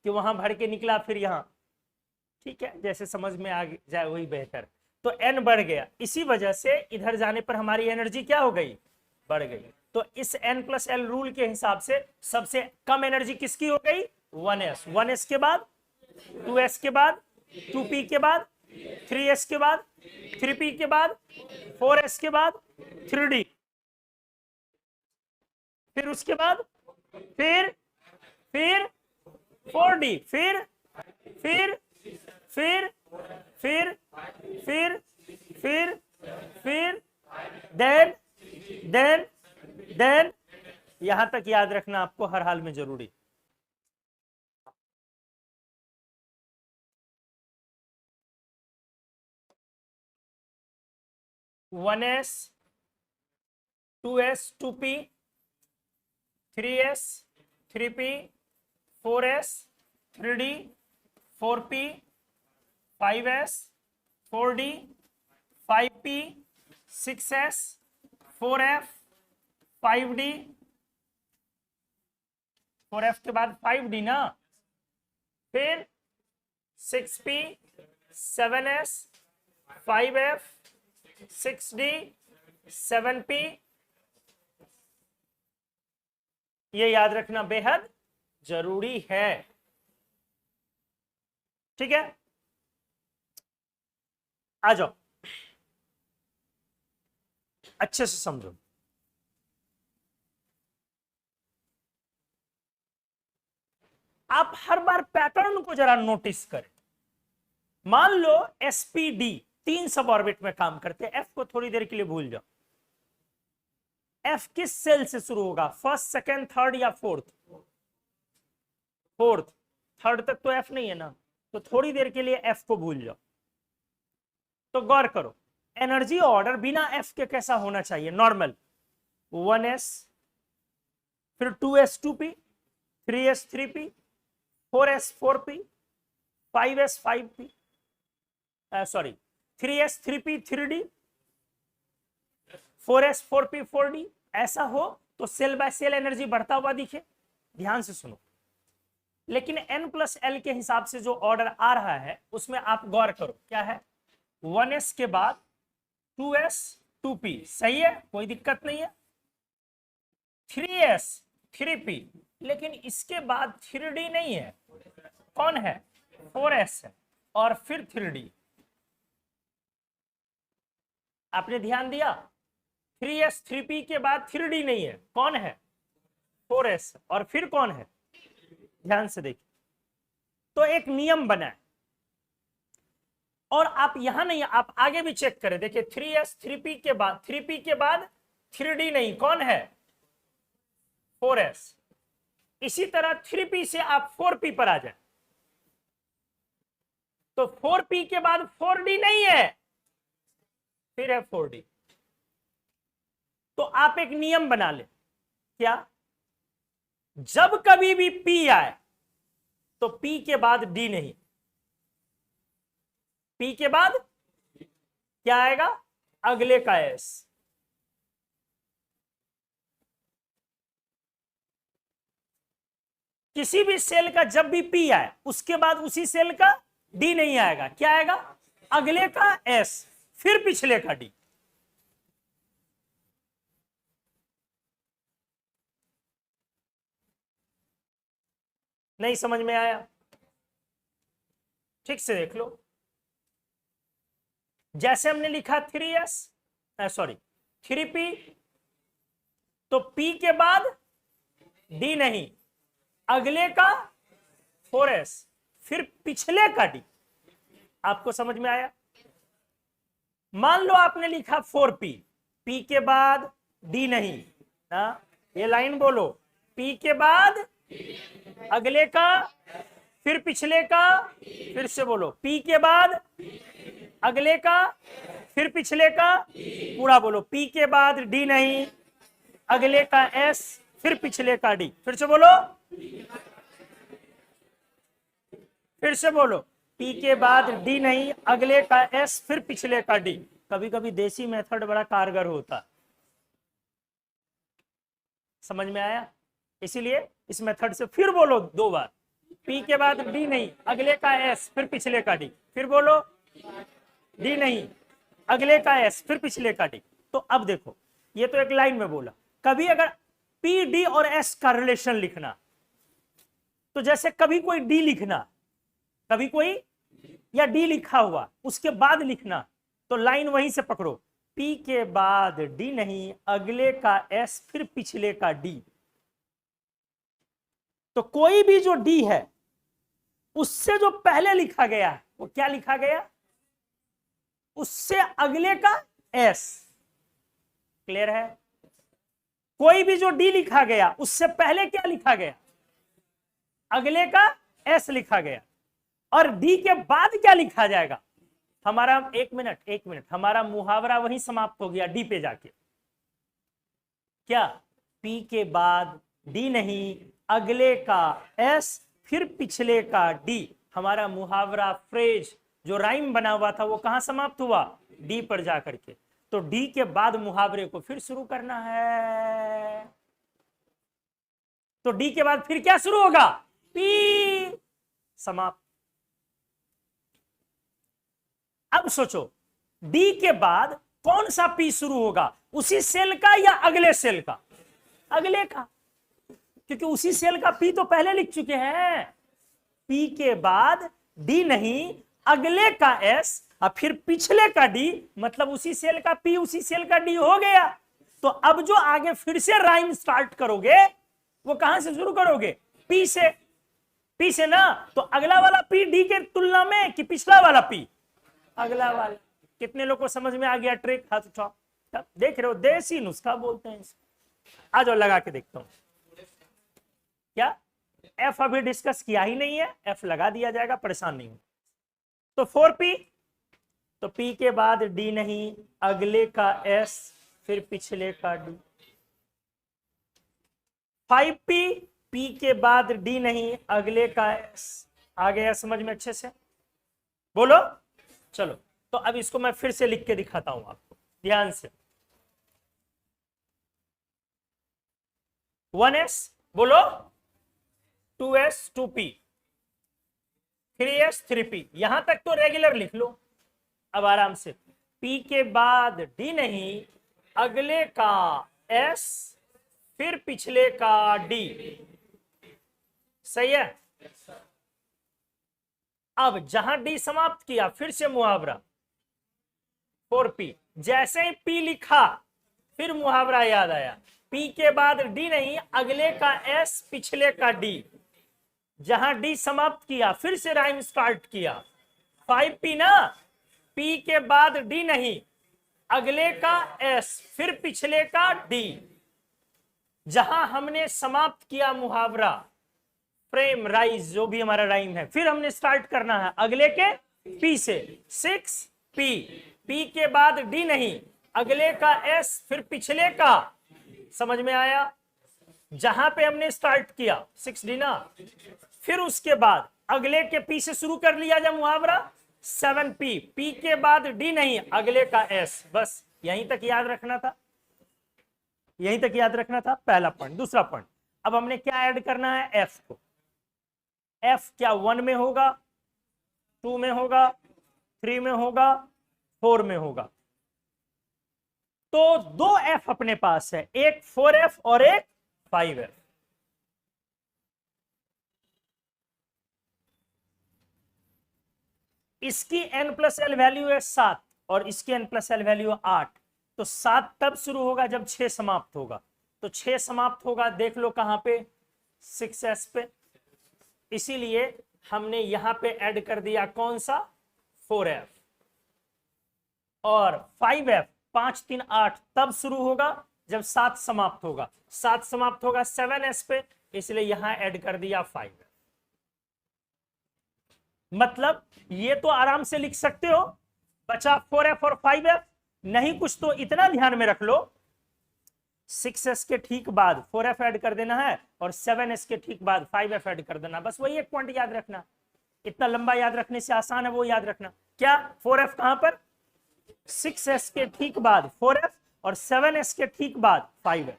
Speaker 1: कि वहां भर के निकला फिर यहाँ। ठीक है, जैसे समझ में आ जाए वही बेहतर। तो n बढ़ गया, इसी वजह से इधर जाने पर हमारी एनर्जी क्या हो गई? बढ़ गई। तो इस n+l रूल के हिसाब से सबसे कम एनर्जी किसकी हो गई? 1s। 1s के बाद 2s के बाद 2p के बाद 3s के बाद 3p के बाद 4s के बाद 3d, फिर उसके बाद फिर 4d, फिर फिर फिर फिर फिर फिर फिर देन यहां तक याद रखना आपको हर हाल में जरूरी। One S, 2s, 2p, 3s, 3p, 4s, 3d, 4p, 5s, 4d, 5p, 6s, 4f, 5d, 4f के बाद 5d ना, फिर 6p, 7s, 5f, 6d, 7p। ये याद रखना बेहद जरूरी है। ठीक है, आ जाओ अच्छे से समझो। आप हर बार पैटर्न को जरा नोटिस करें। मान लो sp_d 3 सब ऑर्बिट में काम करते हैं, f को थोड़ी देर के लिए भूल जाओ। f किस सेल से शुरू होगा? फर्स्ट, सेकंड, थर्ड या फोर्थ? फोर्थ। थर्ड तक तो f नहीं है ना, तो थोड़ी देर के लिए f को भूल जाओ। तो गौर करो, एनर्जी ऑर्डर बिना f के कैसा होना चाहिए? नॉर्मल 1s, फिर 2s, 2p, 3s, 3p, 4s, 4p, 5s, 5p, sorry 3s, 3p, 3d, 4s, 4p, 4d। ऐसा हो तो सेल बाय सेल एनर्जी बढ़ता हुआ दिखे। ध्यान से सुनो, लेकिन n+l के हिसाब से जो ऑर्डर आ रहा है उसमें आप गौर करो, क्या है? 1s के बाद 2s, 2p, सही है, कोई दिक्कत नहीं है। 3s, 3p, लेकिन इसके बाद 3d नहीं है, कौन है? 4s है, और फिर 3d। आपने ध्यान दिया? 3s, 3p के बाद 3d नहीं है, कौन है? 4s, और फिर कौन है? ध्यान से देखिए, तो एक नियम बना है, और आप यहां नहीं, आप आगे भी चेक करें, देखिए 3s, 3p के बाद 3d नहीं, कौन है? 4s। इसी तरह 3p से आप 4p पर आ जाए, तो 4p के बाद 4d नहीं है, फिर है 4d। तो आप एक नियम बना ले, क्या? जब कभी भी p आए तो p के बाद d नहीं, p के बाद क्या आएगा? अगले का s। किसी भी सेल का जब भी p आए उसके बाद उसी सेल का d नहीं आएगा, क्या आएगा? अगले का s, फिर पिछले का d। नहीं समझ में आया? ठीक से देख लो, जैसे हमने लिखा 3s, सॉरी 3p, तो p के बाद d नहीं, अगले का 4s, फिर पिछले का d। आपको समझ में आया? मान लो आपने लिखा 4p, p के बाद d नहीं, ये लाइन बोलो, p के बाद अगले का फिर पिछले का, फिर से बोलो, P के बाद अगले का, फिर पिछले का, पूरा बोलो, P के बाद D नहीं, अगले का S, फिर पिछले का D, फिर से बोलो, फिर से बोलो, P के बाद D नहीं, अगले का S, फिर पिछले का D। कभी कभी देसी मेथड बड़ा कारगर होता है, समझ में आया? इसीलिए इस मेथड से फिर बोलो 2 बार, P के बाद D नहीं, अगले का S, फिर पिछले का D, फिर बोलो D नहीं, अगले का S, फिर पिछले का D। तो अब देखो, ये तो एक लाइन में बोला। कभी अगर P, D और S का रिलेशन लिखना, तो जैसे कभी कोई D लिखना, कभी कोई या D लिखा हुआ उसके बाद लिखना, तो लाइन वहीं से पकड़ो, P के बाद D नहीं, अगले का S, फिर पिछले का D। तो कोई भी जो D है उससे जो पहले लिखा गया है वो क्या लिखा गया, उससे अगले का S। क्लियर है? कोई भी जो D लिखा गया उससे पहले क्या लिखा गया, अगले का S लिखा गया, और D के बाद क्या लिखा जाएगा हमारा, एक मिनट, हमारा मुहावरा वहीं समाप्त हो गया D पे जाके। क्या? P के बाद D नहीं, अगले का S, फिर पिछले का D। हमारा मुहावरा, फ्रेज जो राइम बना हुआ था वो कहां समाप्त हुआ, D पर जाकर के। तो D के बाद मुहावरे को फिर शुरू करना है। तो D के बाद फिर क्या शुरू होगा, P, समाप्त। अब सोचो, D के बाद कौन सा P शुरू होगा, उसी सेल का या अगले सेल का, अगले का, क्योंकि उसी सेल का P तो पहले लिख चुके हैं। P के बाद D नहीं, अगले का S, और फिर पिछले का D, मतलब उसी सेल का P, उसी सेल का D हो गया। तो अब जो आगे फिर से राइम स्टार्ट करोगे वो कहां से शुरू करोगे, P से, P से ना। तो अगला वाला P D के तुलना में कि पिछला वाला P, अगला वाला। कितने लोग को समझ में आ गया ट्रिक? हाथ उठाओ। देख रहे हो, देसी नुस्खा बोलते हैं इसको। आ जाओ, लगा के देखता हूं। क्या F अभी डिस्कस किया ही नहीं है, F लगा दिया जाएगा, परेशान नहीं हो। तो 4P, तो P के बाद D नहीं, अगले का S, फिर पिछले का D। 5P, P के बाद D नहीं, अगले का S। आ गया समझ में अच्छे से? बोलो। चलो, तो अब इसको मैं फिर से लिख के दिखाता हूं आपको, ध्यान से। 1S, बोलो, 2S, 2P, 3S, 3P। यहां तक तो रेगुलर लिख लो। अब आराम से, P के बाद D नहीं, अगले का S, फिर पिछले का D। सही है? अब जहां D समाप्त किया, फिर से मुहावरा 4P। जैसे ही P लिखा फिर मुहावरा याद आया, P के बाद D नहीं, अगले का S, पिछले का D। जहां D समाप्त किया फिर से राइम स्टार्ट किया, 5P ना, P के बाद D नहीं, अगले का S, फिर पिछले का D। जहां हमने समाप्त किया मुहावरा, फ्रेम, राइज, जो भी हमारा राइम है, फिर हमने स्टार्ट करना है अगले के P से। 6P, P के बाद D नहीं, अगले का S, फिर पिछले का। समझ में आया? जहां पे हमने स्टार्ट किया 6D ना, फिर उसके बाद अगले के P से शुरू कर लिया जब मुहावरा। 7P, P के बाद D नहीं, अगले का S। बस यहीं तक याद रखना था, यहीं तक याद रखना था, पहला पॉइंट। दूसरा पॉइंट, अब हमने क्या ऐड करना है, F को। F क्या 1 में होगा, 2 में होगा, 3 में होगा, 4 में होगा। तो 2 F अपने पास है, एक 4F और एक 5F। इसकी n+l वैल्यू है 7 और इसकी n+l वैल्यू 8। तो 7 तब शुरू होगा जब 6 समाप्त होगा। तो 6 समाप्त होगा, देख लो कहां पे, 6S पे। इसीलिए हमने यहां पे ऐड कर दिया कौन सा, 4F। और 5F 5 3 8 तब शुरू होगा जब 7 समाप्त होगा। 7 समाप्त होगा 7S पे, इसलिए यहां ऐड कर दिया 5F। मतलब ये तो आराम से लिख सकते हो, बचा 4f और 5f। नहीं कुछ तो इतना ध्यान में रख लो, 6s के ठीक बाद 4f ऐड कर देना है और 7s के ठीक बाद 5f ऐड कर देना, बस वही एक पॉइंट याद रखना। इतना लंबा याद रखने से आसान है, वो याद रखना। क्या 4f कहां पर, 6s के ठीक बाद 4f और 7s के ठीक बाद 5f।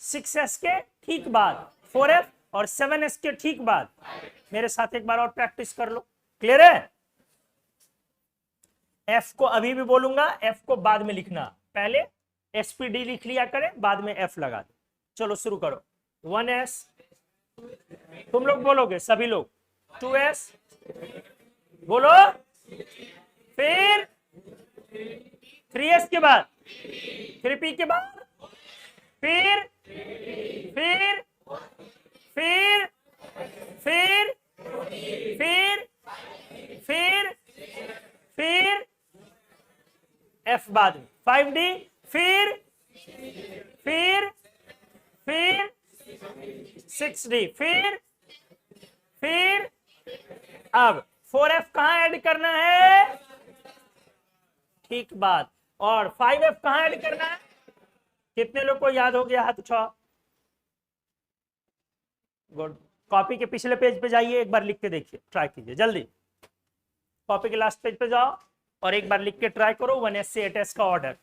Speaker 1: 6s के ठीक बाद 4f और 7s के ठीक बाद, मेरे साथ एक बार और प्रैक्टिस कर लो। क्लियर है? f को अभी भी बोलूंगा, f को बाद में लिखना, पहले SPD लिख लिया करें, बाद में f लगा दो। चलो शुरू करो। 1s, तुम लोग बोलोगे सभी लोग, 2s बोलो, फिर 3s के बाद, 3p के बाद, फिर फिर फिर फिर फिर फिर फिर f बाद में, 5d, फिर फिर फिर 6d, फिर अब 4f कहां ऐड करना है, ठीक बात, और 5f कहां ऐड करना है। कितने लोग को याद हो गया, हाथ उठाओ। गुड। कॉपी के पिछले पेज पे जाइए, एक बार लिख के देखिए, ट्राई कीजिए जल्दी। कॉपी के लास्ट पेज पे जाओ और एक बार लिख के ट्राई करो 1s से 8s का ऑर्डर,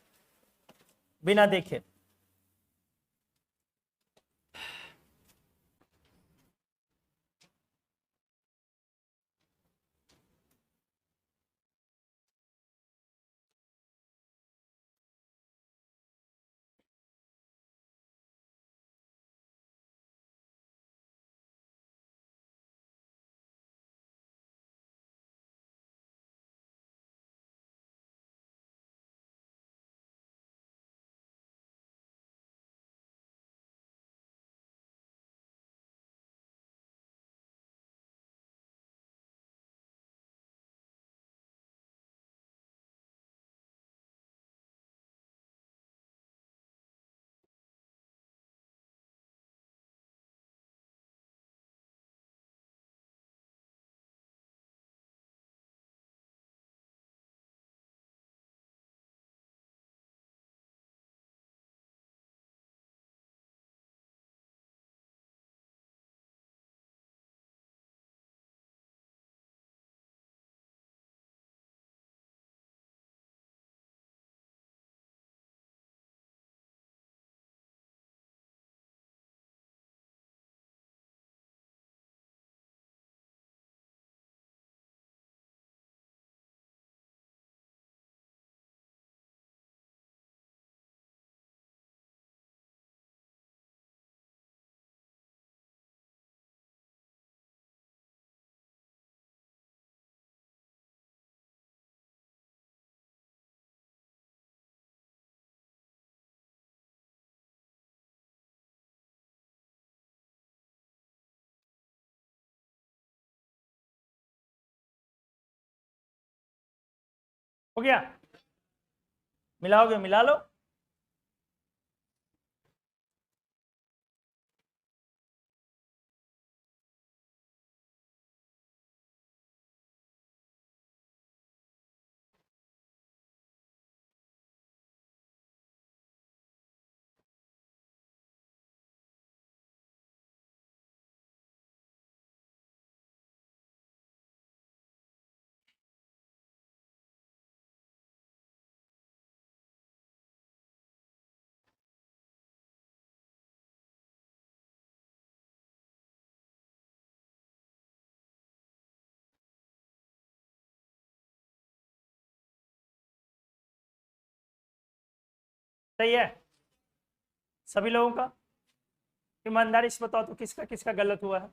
Speaker 1: बिना देखे। हो गया, मिलाओगे मिला लो। सही है सभी लोगों का? ईमानदारी से बताओ तो किसका किसका गलत हुआ है।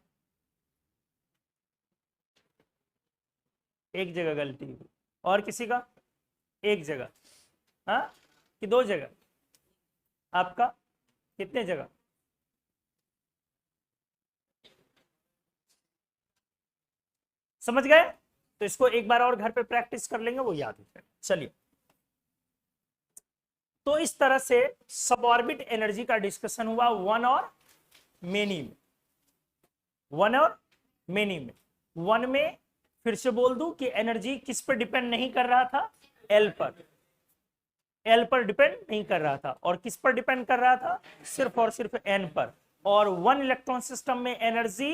Speaker 1: एक जगह गलती हुई, और किसी का एक जगह, हाँ कि दो जगह, आपका कितने जगह। समझ गए? तो इसको एक बार और घर पे प्रैक्टिस कर लेंगे, वो याद हो जाएगा। चलिए, तो इस तरह से सबऑर्बिट एनर्जी का डिस्कशन हुआ वन और मेनी में। वन और मेनी में, वन में फिर से बोल दूं कि एनर्जी किस पर डिपेंड नहीं कर रहा था, एल पर, एल पर डिपेंड नहीं कर रहा था, और किस पर डिपेंड कर रहा था, सिर्फ और सिर्फ एन पर। और वन इलेक्ट्रॉन सिस्टम में एनर्जी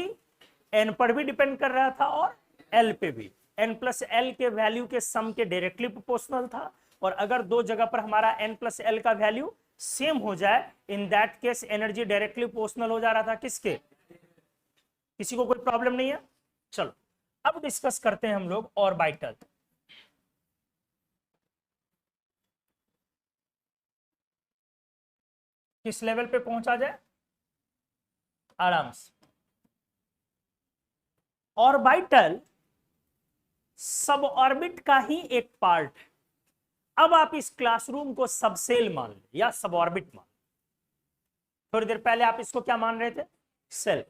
Speaker 1: एन पर भी डिपेंड कर रहा था और एल पे भी। एन प्लस एल के वैल्यू के सम के डायरेक्टली प्रोपोर्शनल था, और अगर दो जगह पर हमारा एन प्लस एल का वैल्यू सेम हो जाए, in that case energy directly proportional हो जा रहा था किसके, किसी को कोई प्रॉब्लम नहीं है। चलो अब डिस्कस करते हैं हम लोग ऑर्बिटल। किस लेवल पे पहुंचा जाए, आराम से। ऑर्बिटल सब ऑर्बिट का ही एक पार्ट है। अब आप इस क्लासरूम को सबसेल मान लें या सब ऑर्बिट मान, थोड़ी देर पहले आप इसको क्या मान रहे थे, सेल,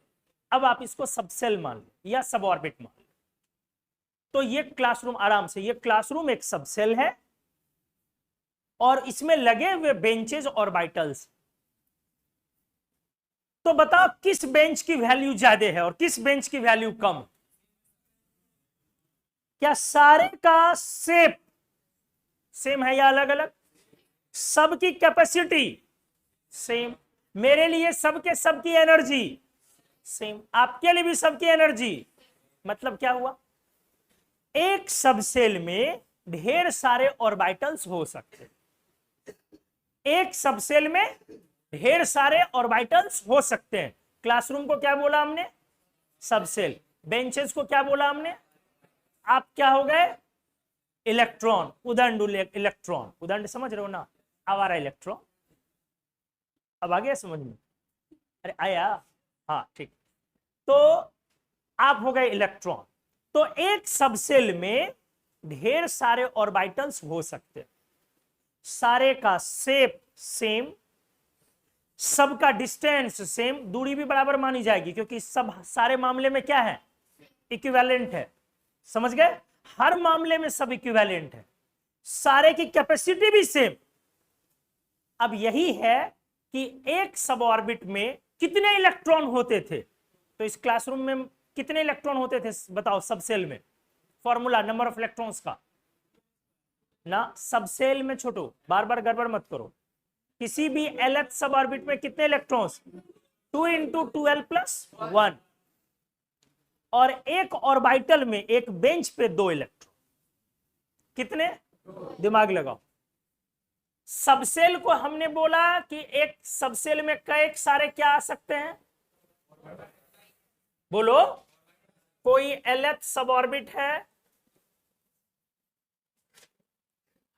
Speaker 1: अब आप इसको सबसेल मान लें या सब ऑर्बिट मान लें। तो ये क्लासरूम, आराम से, ये क्लासरूम एक सबसेल है और इसमें लगे हुए बेंचेज ऑर्बिटल्स। तो बताओ किस बेंच की वैल्यू ज्यादा है और किस बेंच की वैल्यू कम। क्या सारे का शेप सेम है या अलग अलग, सबकी कैपेसिटी सेम, मेरे लिए सबके सबकी एनर्जी सेम, आपके लिए भी सबकी एनर्जी। मतलब क्या हुआ, एक सबसेल में ढेर सारे ऑर्बिटल्स हो सकते हैं, एक सबसेल में ढेर सारे ऑर्बिटल्स हो सकते हैं। क्लासरूम को क्या बोला हमने, सबसेल। बेंचेस को क्या बोला हमने, आप क्या हो गए, इलेक्ट्रॉन, उदंड इलेक्ट्रॉन, उदंड समझ रहे हो ना, आवारा इलेक्ट्रॉन। अब आ गया समझ में, अरे आया, हाँ ठीक। तो आप हो गए इलेक्ट्रॉन। तो एक सबसेल में ढेर सारे ऑर्बिटल्स हो सकते हैं, सारे का शेप सेम, सबका डिस्टेंस सेम, दूरी भी बराबर मानी जाएगी क्योंकि सब सारे मामले में क्या है, इक्विवेलेंट है। समझ गए, हर मामले में सब इक्विवेलेंट है, सारे की कैपेसिटी भी सेम। अब यही है कि एक सब ऑर्बिट में कितने इलेक्ट्रॉन होते थे। तो इस क्लासरूम में कितने इलेक्ट्रॉन होते थे बताओ, सबसेल में, फॉर्मूला नंबर ऑफ इलेक्ट्रॉन्स का ना, सबसेल में छोटो, बार बार गड़बड़ मत करो। किसी भी एलएच सब ऑर्बिट में कितने इलेक्ट्रॉन्स, 2 इंटू 2l प्लस 1, और एक ऑर्बिटल में एक बेंच पे 2 इलेक्ट्रॉन, कितने, दिमाग लगाओ। सबसेल को हमने बोला कि एक सबसेल में कई सारे क्या आ सकते हैं, बोलो, कोई एलएच सब ऑर्बिट है,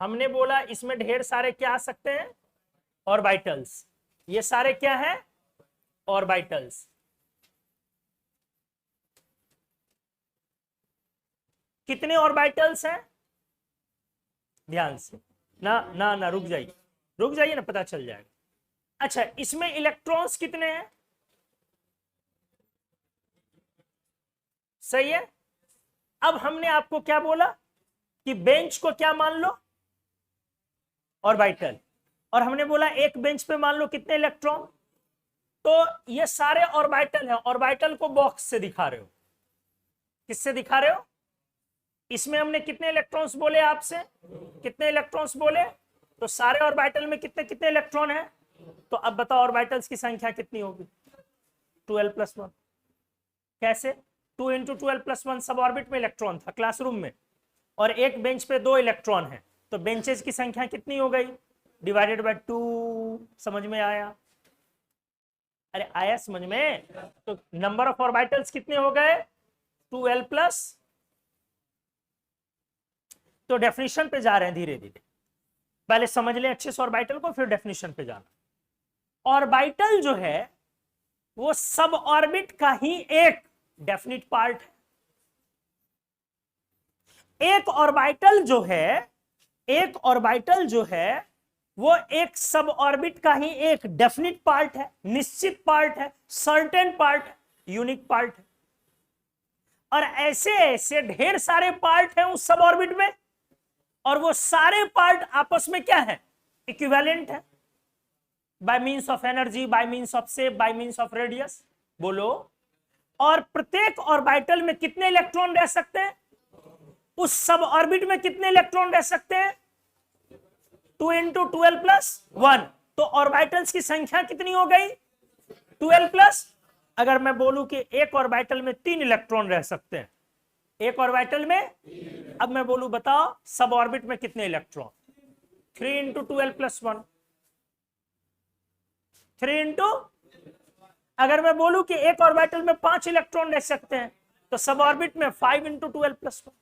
Speaker 1: हमने बोला इसमें ढेर सारे क्या आ सकते हैं, ऑर्बिटल्स। ये सारे क्या है, ऑर्बिटल्स। कितने ऑर्बिटल्स हैं, ध्यान से ना ना ना, रुक जाइए, रुक जाइए ना, पता चल जाएगा। अच्छा, इसमें इलेक्ट्रॉन्स कितने हैं, सही है। अब हमने आपको क्या बोला कि बेंच को क्या मान लो, ऑर्बिटल, और हमने बोला एक बेंच पे मान लो कितने इलेक्ट्रॉन। तो ये सारे ऑर्बिटल हैं, ऑर्बिटल को बॉक्स से दिखा रहे हो, किससे दिखा रहे हो, इसमें हमने कितने इलेक्ट्रॉन्स बोले आपसे, कितने इलेक्ट्रॉन्स बोले, तो सारे ऑर्बिटल में कितने कितने इलेक्ट्रॉन हैं। तो अब बताओ ऑर्बिटल्स की संख्या कितनी होगी, 12 प्लस 1। कैसे, 2 इंटू 12 प्लस 1 सब ऑर्बिट में इलेक्ट्रॉन था क्लासरूम में, और एक बेंच पे 2 इलेक्ट्रॉन है, तो बेंचेस की संख्या कितनी हो गई, डिवाइडेड बाय 2। समझ में आया, अरे आया समझ में। तो नंबर ऑफ ऑर्बिटल्स कितने हो गए, 2l प्लस। तो डेफिनेशन पे जा रहे हैं धीरे धीरे, पहले समझ लें अच्छे से ऑर्बिटल को, फिर डेफिनेशन पे जाना। ऑर्बिटल जो है वो सब ऑर्बिट का ही एक डेफिनिट पार्ट है। एक ऑर्बिटल जो है, एक ऑर्बिटल जो है वो एक सब ऑर्बिट का ही एक डेफिनिट पार्ट है, निश्चित पार्ट है, सर्टेन पार्ट है, यूनिक पार्ट है। और ऐसे ऐसे ढेर सारे पार्ट हैं उस सब ऑर्बिट में, और वो सारे पार्ट आपस में क्या है, इक्विवेलेंट है, by means of energy, by means of shape, by means of radius. बोलो, और प्रत्येक ऑर्बिटल में कितने इलेक्ट्रॉन रह सकते हैं, उस सब ऑर्बिट में कितने इलेक्ट्रॉन रह सकते हैं? 2 इंटू 12 प्लस 1। तो ऑर्बिटल्स की संख्या कितनी हो गई? 12 प्लस। अगर मैं बोलूं कि एक ऑर्बिटल में 3 इलेक्ट्रॉन रह सकते हैं, एक ऑर्बिटल में, अब मैं बोलूं बताओ सब ऑर्बिट में कितने इलेक्ट्रॉन? 3 इंटू 12 प्लस 1, 3 इंटू, अगर मैं बोलूं कि एक ऑर्बिटल में 5 इलेक्ट्रॉन रह सकते हैं, तो सब ऑर्बिट में 5 इंटू 12 प्लस 1।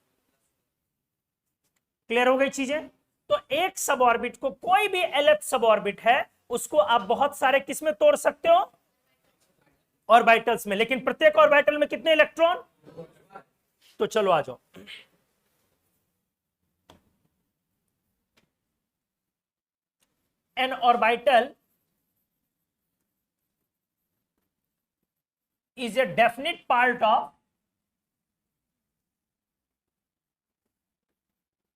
Speaker 1: क्लियर हो गई चीजें? तो एक सब ऑर्बिट को, कोई भी एलएफ सब ऑर्बिट है, उसको आप बहुत सारे किस में तोड़ सकते हो? ऑर्बिटल्स में। लेकिन प्रत्येक ऑर्बिटल में कितने इलेक्ट्रॉन? तो चलो आ जाओ। N orbital is a definite part of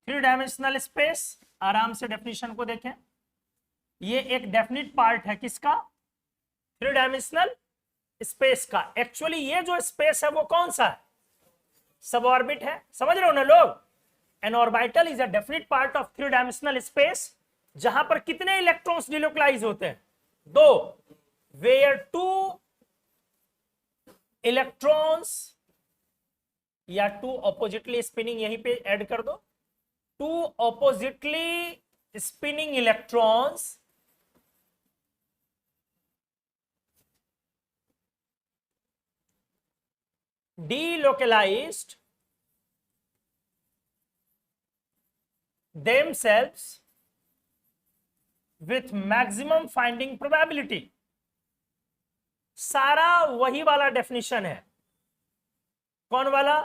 Speaker 1: 3 dimensional space. आराम से डेफिनेशन को देखें, ये एक डेफिनेट पार्ट है किसका? 3 डायमेंशनल स्पेस का। एक्चुअली ये जो स्पेस है वो कौन सा है? सब ऑर्बिट है। समझ रहे हो ना लोग? N orbital is a definite part of 3 dimensional space, जहां पर कितने इलेक्ट्रॉन्स डिलोकलाइज होते हैं? 2। वेयर 2 इलेक्ट्रॉन्स, या 2 ऑपोजिटली स्पिनिंग, यहीं पे ऐड कर दो, 2 oppositely spinning electrons delocalized themselves with maximum finding probability। सारा वही वाला डेफिनेशन है। कौन वाला?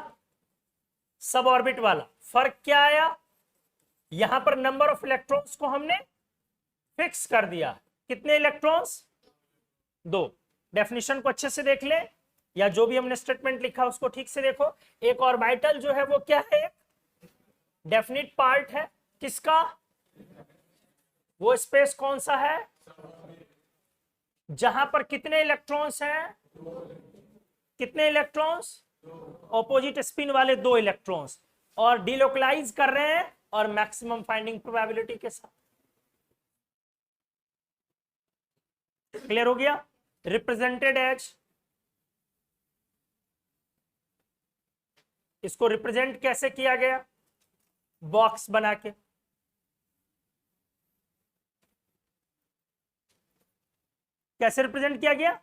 Speaker 1: सब ऑर्बिट वाला। फर्क क्या आया? यहां पर नंबर ऑफ इलेक्ट्रॉन्स को हमने फिक्स कर दिया। कितने इलेक्ट्रॉन्स? 2। डेफिनेशन को अच्छे से देख ले, या जो भी हमने स्टेटमेंट लिखा उसको ठीक से देखो। एक ऑर्बिटल जो है वो क्या है? डेफिनेट पार्ट है किसका? वो स्पेस कौन सा है? जहां पर कितने इलेक्ट्रॉन्स हैं? कितने इलेक्ट्रॉन्स? ऑपोजिट स्पिन वाले 2 इलेक्ट्रॉन्स, और डिलोकलाइज कर रहे हैं और मैक्सिमम फाइंडिंग प्रोबेबिलिटी के साथ। क्लियर हो गया? रिप्रेजेंटेड एज, इसको रिप्रेजेंट कैसे किया गया? बॉक्स बना के। कैसे रिप्रेजेंट किया गया?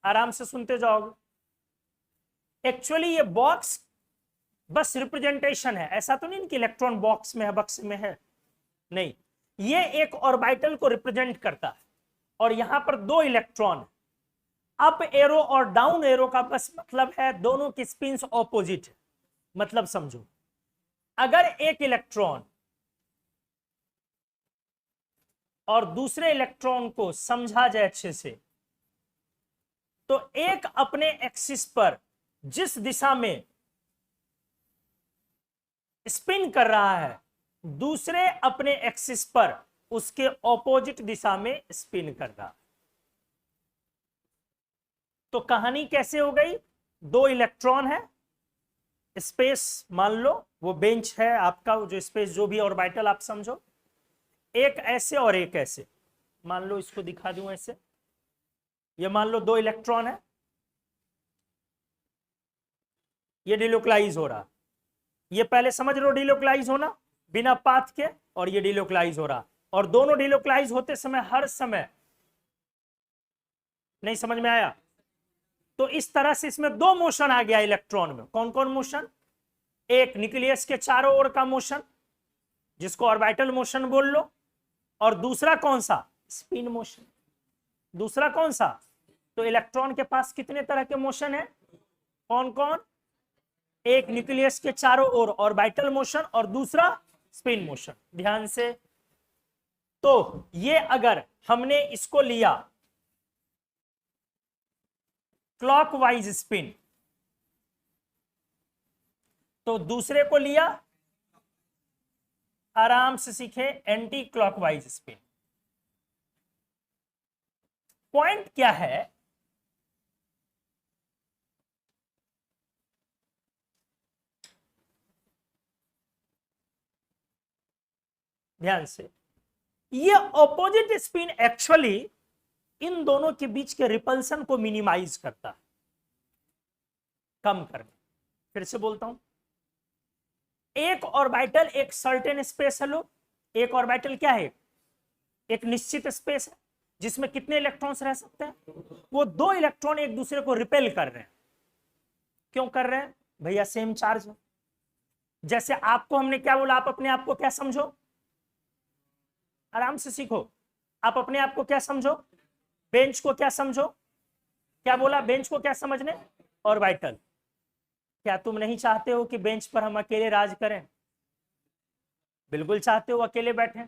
Speaker 1: आराम से सुनते जाओगे। एक्चुअली ये बॉक्स बस रिप्रेजेंटेशन है, ऐसा तो नहीं कि इलेक्ट्रॉन बॉक्स में है, बक्से में है, नहीं। ये एक ऑर्बिटल को रिप्रेजेंट करता है, और यहां पर 2 इलेक्ट्रॉन, अप एरो और डाउन एरो का बस मतलब है दोनों की स्पिन्स ऑपोजिट है। मतलब समझो, अगर एक इलेक्ट्रॉन और दूसरे इलेक्ट्रॉन को समझा जाए अच्छे से, तो एक अपने एक्सिस पर जिस दिशा में स्पिन कर रहा है, दूसरे अपने एक्सिस पर उसके ऑपोजिट दिशा में स्पिन कर रहा है। तो कहानी कैसे हो गई? 2 इलेक्ट्रॉन है, स्पेस मान लो वो बेंच है आपका, जो स्पेस जो भी ऑर्बिटल आप समझो, एक ऐसे और एक ऐसे। मान लो इसको दिखा दूं ऐसे, ये मान लो 2 इलेक्ट्रॉन है, ये डिलोकलाइज हो रहा, ये पहले समझ लो डिलोकलाइज होना बिना पाथ के, और ये डिलोकलाइज हो रहा, और दोनों डिलोकलाइज होते समय हर समय, नहीं समझ में आया? तो इस तरह से इसमें 2 मोशन आ गया इलेक्ट्रॉन में। कौन कौन मोशन? एक न्यूक्लियस के चारों ओर का मोशन, जिसको ऑर्बिटल मोशन बोल लो, और दूसरा कौन सा? Spin motion. दूसरा कौन सा? तो इलेक्ट्रॉन के पास कितने तरह के मोशन है? कौन कौन? एक न्यूक्लियस के चारों ओर ऑर्बिटल मोशन, और दूसरा स्पिन मोशन। ध्यान से, तो ये अगर हमने इसको लिया क्लॉकवाइज स्पिन, तो दूसरे को लिया, आराम से सीखे, एंटी क्लॉकवाइज स्पिन। पॉइंट क्या है? ध्यान से, ये ऑपोजिट स्पिन एक्चुअली इन दोनों के बीच के रिपल्सन को मिनिमाइज करता है, कम करने। फिर से बोलता हूं, एक ऑर्बिटल एक सर्टेन स्पेस है, लो एक ऑर्बिटल क्या है, एक निश्चित स्पेस है जिसमें कितने इलेक्ट्रॉन्स रह सकते हैं, वो दो इलेक्ट्रॉन एक दूसरे को रिपेल कर रहे हैं। क्यों कर रहे हैं भैया, सेम चार्ज है। जैसे आपको हमने क्या बोला, आप अपने आप को क्या समझो, आराम से सीखो, आप अपने आप को क्या समझो, बेंच को क्या समझो, क्या बोला, बेंच को क्या समझने, ऑर्बिटल। क्या तुम नहीं चाहते हो कि बेंच पर हम अकेले राज करें? बिल्कुल चाहते हो, अकेले बैठे,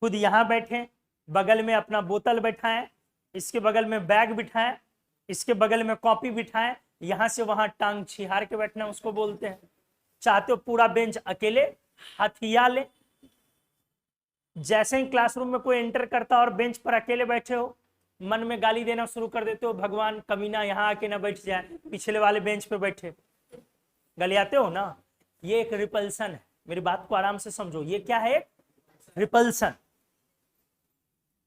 Speaker 1: खुद यहां बैठे, बगल में अपना बोतल बैठाएं, इसके बगल में बैग बिठाएं, इसके बगल में कॉपी बिठाएं, यहां से वहां टांग छिहार के बैठना उसको बोलते हैं। चाहते हो पूरा बेंच अकेले हथिया ले? जैसे ही क्लासरूम में कोई एंटर करता और बेंच पर अकेले बैठे हो, मन में गाली देना शुरू कर देते हो, भगवान कमीना यहाँ आके ना बैठ जाए, पिछले वाले बेंच पे बैठे, गलियाते हो ना। ये एक रिपल्सन है, मेरी बात को आराम से समझो, ये क्या है, रिपल्सन।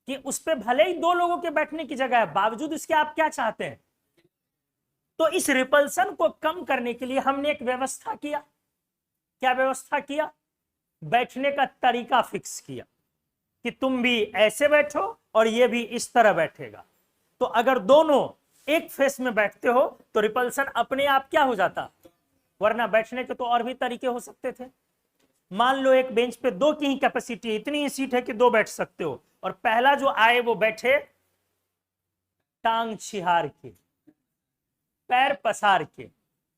Speaker 1: कि उस पे भले ही दो लोगों के बैठने की जगह है, बावजूद इसके आप क्या चाहते हैं। तो इस रिपल्सन को कम करने के लिए हमने एक व्यवस्था किया। क्या व्यवस्था किया? बैठने का तरीका फिक्स किया कि तुम भी ऐसे बैठो और ये भी इस तरह बैठेगा। तो अगर दोनों एक फेस में बैठते हो तो रिपल्सन अपने आप क्या हो जाता, वरना बैठने के तो और भी तरीके हो सकते थे। मान लो एक बेंच पे दो की ही कैपेसिटी है, इतनी ही सीट है कि दो बैठ सकते हो, और पहला जो आए वो बैठे टांग छिहार के, पैर पसार के,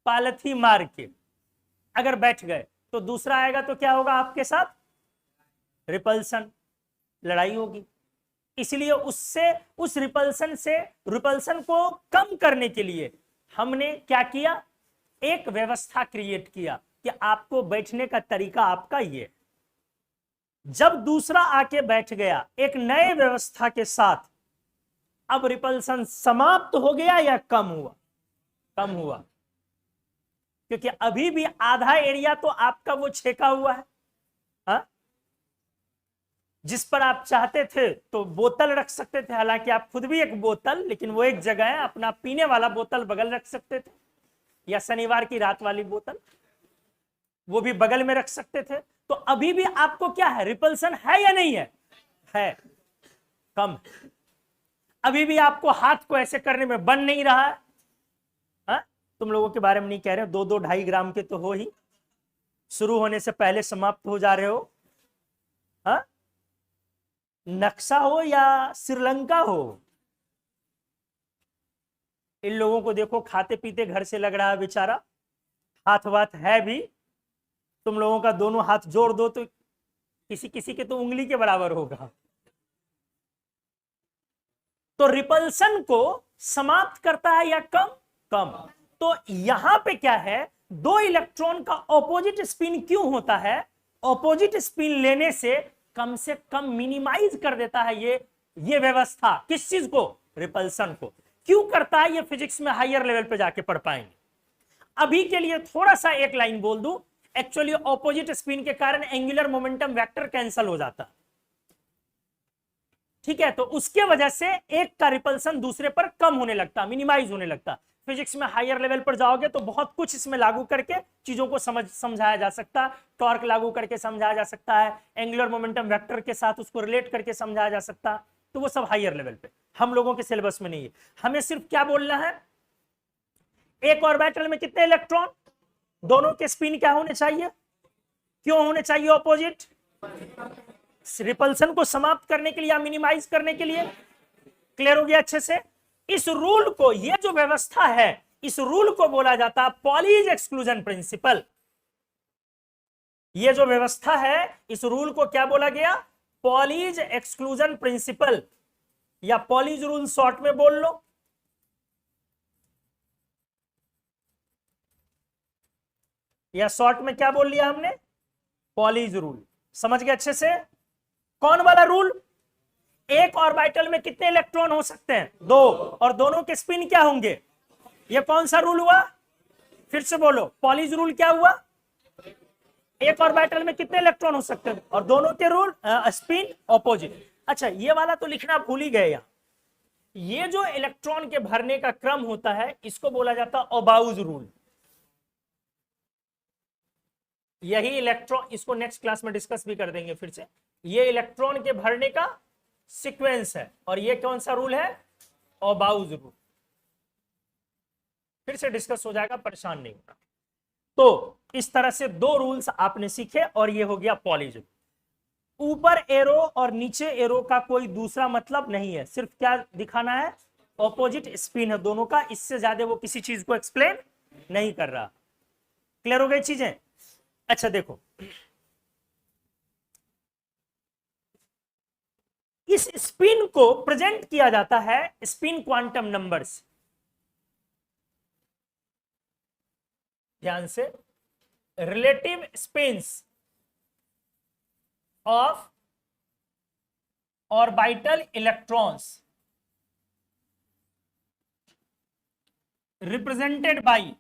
Speaker 1: पालथी मार के अगर बैठ गए, तो दूसरा आएगा तो क्या होगा आपके साथ, रिपल्सन, लड़ाई होगी। इसलिए उससे, उस रिपल्सन को कम करने के लिए हमने क्या किया, एक व्यवस्था क्रिएट किया कि आपको बैठने का तरीका आपका ये। जब दूसरा आके बैठ गया एक नए व्यवस्था के साथ, अब रिपल्सन समाप्त हो गया या कम हुआ? कम हुआ, क्योंकि अभी भी आधा एरिया तो आपका वो छेका हुआ है। हा? जिस पर आप चाहते थे तो बोतल रख सकते थे, हालांकि आप खुद भी एक बोतल, लेकिन वो एक जगह है, अपना पीने वाला बोतल बगल रख सकते थे, या शनिवार की रात वाली बोतल वो भी बगल में रख सकते थे। तो अभी भी आपको क्या है, रिपल्सन है या नहीं है? है, कम। अभी भी आपको हाथ को ऐसे करने में बन नहीं रहा है। हा? तुम लोगों के बारे में नहीं कह रहे, 2-2 2.5 ग्राम के तो हो ही, शुरू होने से पहले समाप्त हो जा रहे हो। हा? नक्शा हो या श्रीलंका हो, इन लोगों को देखो खाते पीते घर से लग रहा है बेचारा, हाथ वाथ है भी, तुम लोगों का दोनों हाथ जोड़ दो तो किसी किसी के तो उंगली के बराबर होगा। तो रिपल्सन को समाप्त करता है या कम? कम। तो यहां पे क्या है, दो इलेक्ट्रॉन का ऑपोजिट स्पिन क्यों होता है? ऑपोजिट स्पिन लेने से कम मिनिमाइज कर देता है ये व्यवस्था। किस चीज को? रिपल्सन को। क्यों करता है? ये फिजिक्स में हायर लेवल पे जाके पढ़ पाएंगे। अभी के लिए थोड़ा सा एक लाइन बोल दूं, एक्चुअली ऑपोजिट स्पिन के कारण एंगुलर मोमेंटम वेक्टर कैंसिल हो जाता, ठीक है? तो उसके वजह से एक का रिपल्सन दूसरे पर कम होने लगता, मिनिमाइज होने लगता। फिजिक्स में हायर लेवल पर जाओगे तो बहुत कुछ इसमें लागू करके चीजों को समझाया जा सकता है, टॉर्क लागू करके समझाया जा सकता है, एंगुलर मोमेंटम वेक्टर के साथ उसको रिलेट करके समझाया जा सकता है। तो वो सब हायर लेवल पे, हम लोगों के सिलेबस में नहीं है। हमें सिर्फ क्या बोलना है, एक ऑर्बिटल में कितने इलेक्ट्रॉन, दोनों के स्पिन क्या होने चाहिए, क्यों होने चाहिए ऑपोजिट? रिपल्सन को समाप्त करने के लिए या मिनिमाइज करने के लिए। क्लियर हो गया अच्छे से? इस रूल को, ये जो व्यवस्था है, इस रूल को बोला जाता है पॉलीज एक्सक्लूजन प्रिंसिपल। ये जो व्यवस्था है, इस रूल को क्या बोला गया? पॉलीज एक्सक्लूजन प्रिंसिपल, या पॉलीज रूल शॉर्ट में बोल लो। या शॉर्ट में क्या बोल लिया हमने? Pauli's rule. समझ गए अच्छे से? कौन वाला रूल? एक ऑर्बिटल में कितने इलेक्ट्रॉन हो सकते हैं? 2, और दोनों के स्पिन क्या होंगे? ये कौन सा रूल हुआ? फिर से बोलो, पॉलीज रूल क्या हुआ? एक ऑर्बिटल में कितने इलेक्ट्रॉन हो सकते हैं, और दोनों के रूल स्पिन ऑपोजिट। अच्छा, ये वाला तो लिखना भूल ही गए। यहाँ ये जो इलेक्ट्रॉन के भरने का क्रम होता है इसको बोला जाता है ओबाउज रूल। यही इलेक्ट्रॉन, इसको नेक्स्ट क्लास में डिस्कस भी कर देंगे फिर से। ये इलेक्ट्रॉन के भरने का सीक्वेंस है, और ये कौन सा रूल है, ओबाउज रूल। फिर से डिस्कस हो जाएगा, परेशान नहीं होना। तो इस तरह से दो रूल्स आपने सीखे, और ये हो गया पॉलीज रूल। ऊपर एरो और नीचे एरो का कोई दूसरा मतलब नहीं है, सिर्फ क्या दिखाना है, ऑपोजिट स्पिन है दोनों का, इससे ज्यादा वो किसी चीज को एक्सप्लेन नहीं कर रहा। क्लियर हो गई चीजें। अच्छा देखो, इस स्पिन को प्रेजेंट किया जाता है स्पिन क्वांटम नंबर्स। ध्यान से, relative spins of orbital electrons represented by,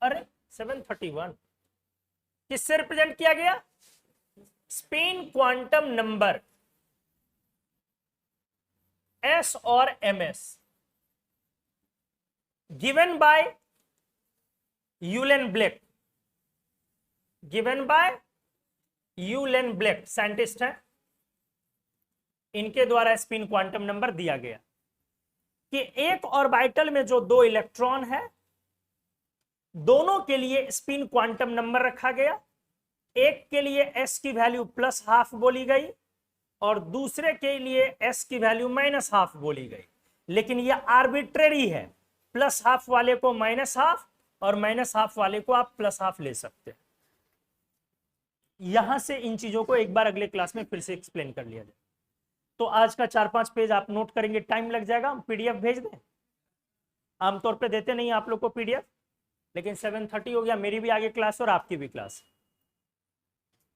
Speaker 1: अरे 731 किससे रिप्रेजेंट किया गया, स्पिन क्वांटम नंबर एस और M S, given by Uhlenbeck, given by Uhlenbeck, scientist है, इनके द्वारा स्पिन क्वांटम नंबर दिया गया कि एक ऑर्बिटल में जो दो इलेक्ट्रॉन है, दोनों के लिए स्पिन क्वांटम नंबर रखा गया। एक के लिए एस की वैल्यू +½ बोली गई, और दूसरे के लिए एस की वैल्यू -½ बोली गई। लेकिन यह आर्बिट्रेरी है, +½ वाले को -½ और -½ वाले को आप +½ ले सकते हैं। यहां से इन चीजों को एक बार अगले क्लास में फिर से एक्सप्लेन कर लिया जाए। तो आज का 4-5 पेज आप नोट करेंगे, टाइम लग जाएगा, हम पीडीएफ भेज दें। आमतौर पे देते नहीं आप लोग को पीडीएफ, लेकिन 7:30 हो गया, मेरी भी आगे क्लास और आपकी भी क्लास,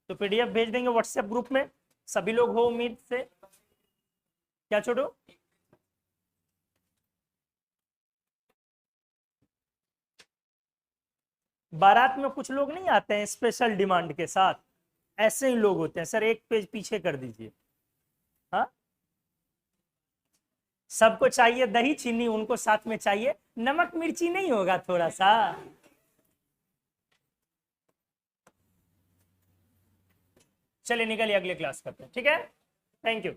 Speaker 1: तो पीडीएफ भेज देंगे व्हाट्सएप ग्रुप में। सभी लोग हो उम्मीद से, क्या छोटू, बारात में कुछ लोग नहीं आते हैं स्पेशल डिमांड के साथ, ऐसे ही लोग होते हैं, सर एक पेज पीछे कर दीजिए। हाँ, सबको चाहिए दही चीनी, उनको साथ में चाहिए नमक मिर्ची, नहीं होगा थोड़ा सा। चलिए निकलिए, अगले क्लास करते हैं, ठीक है, थैंक यू।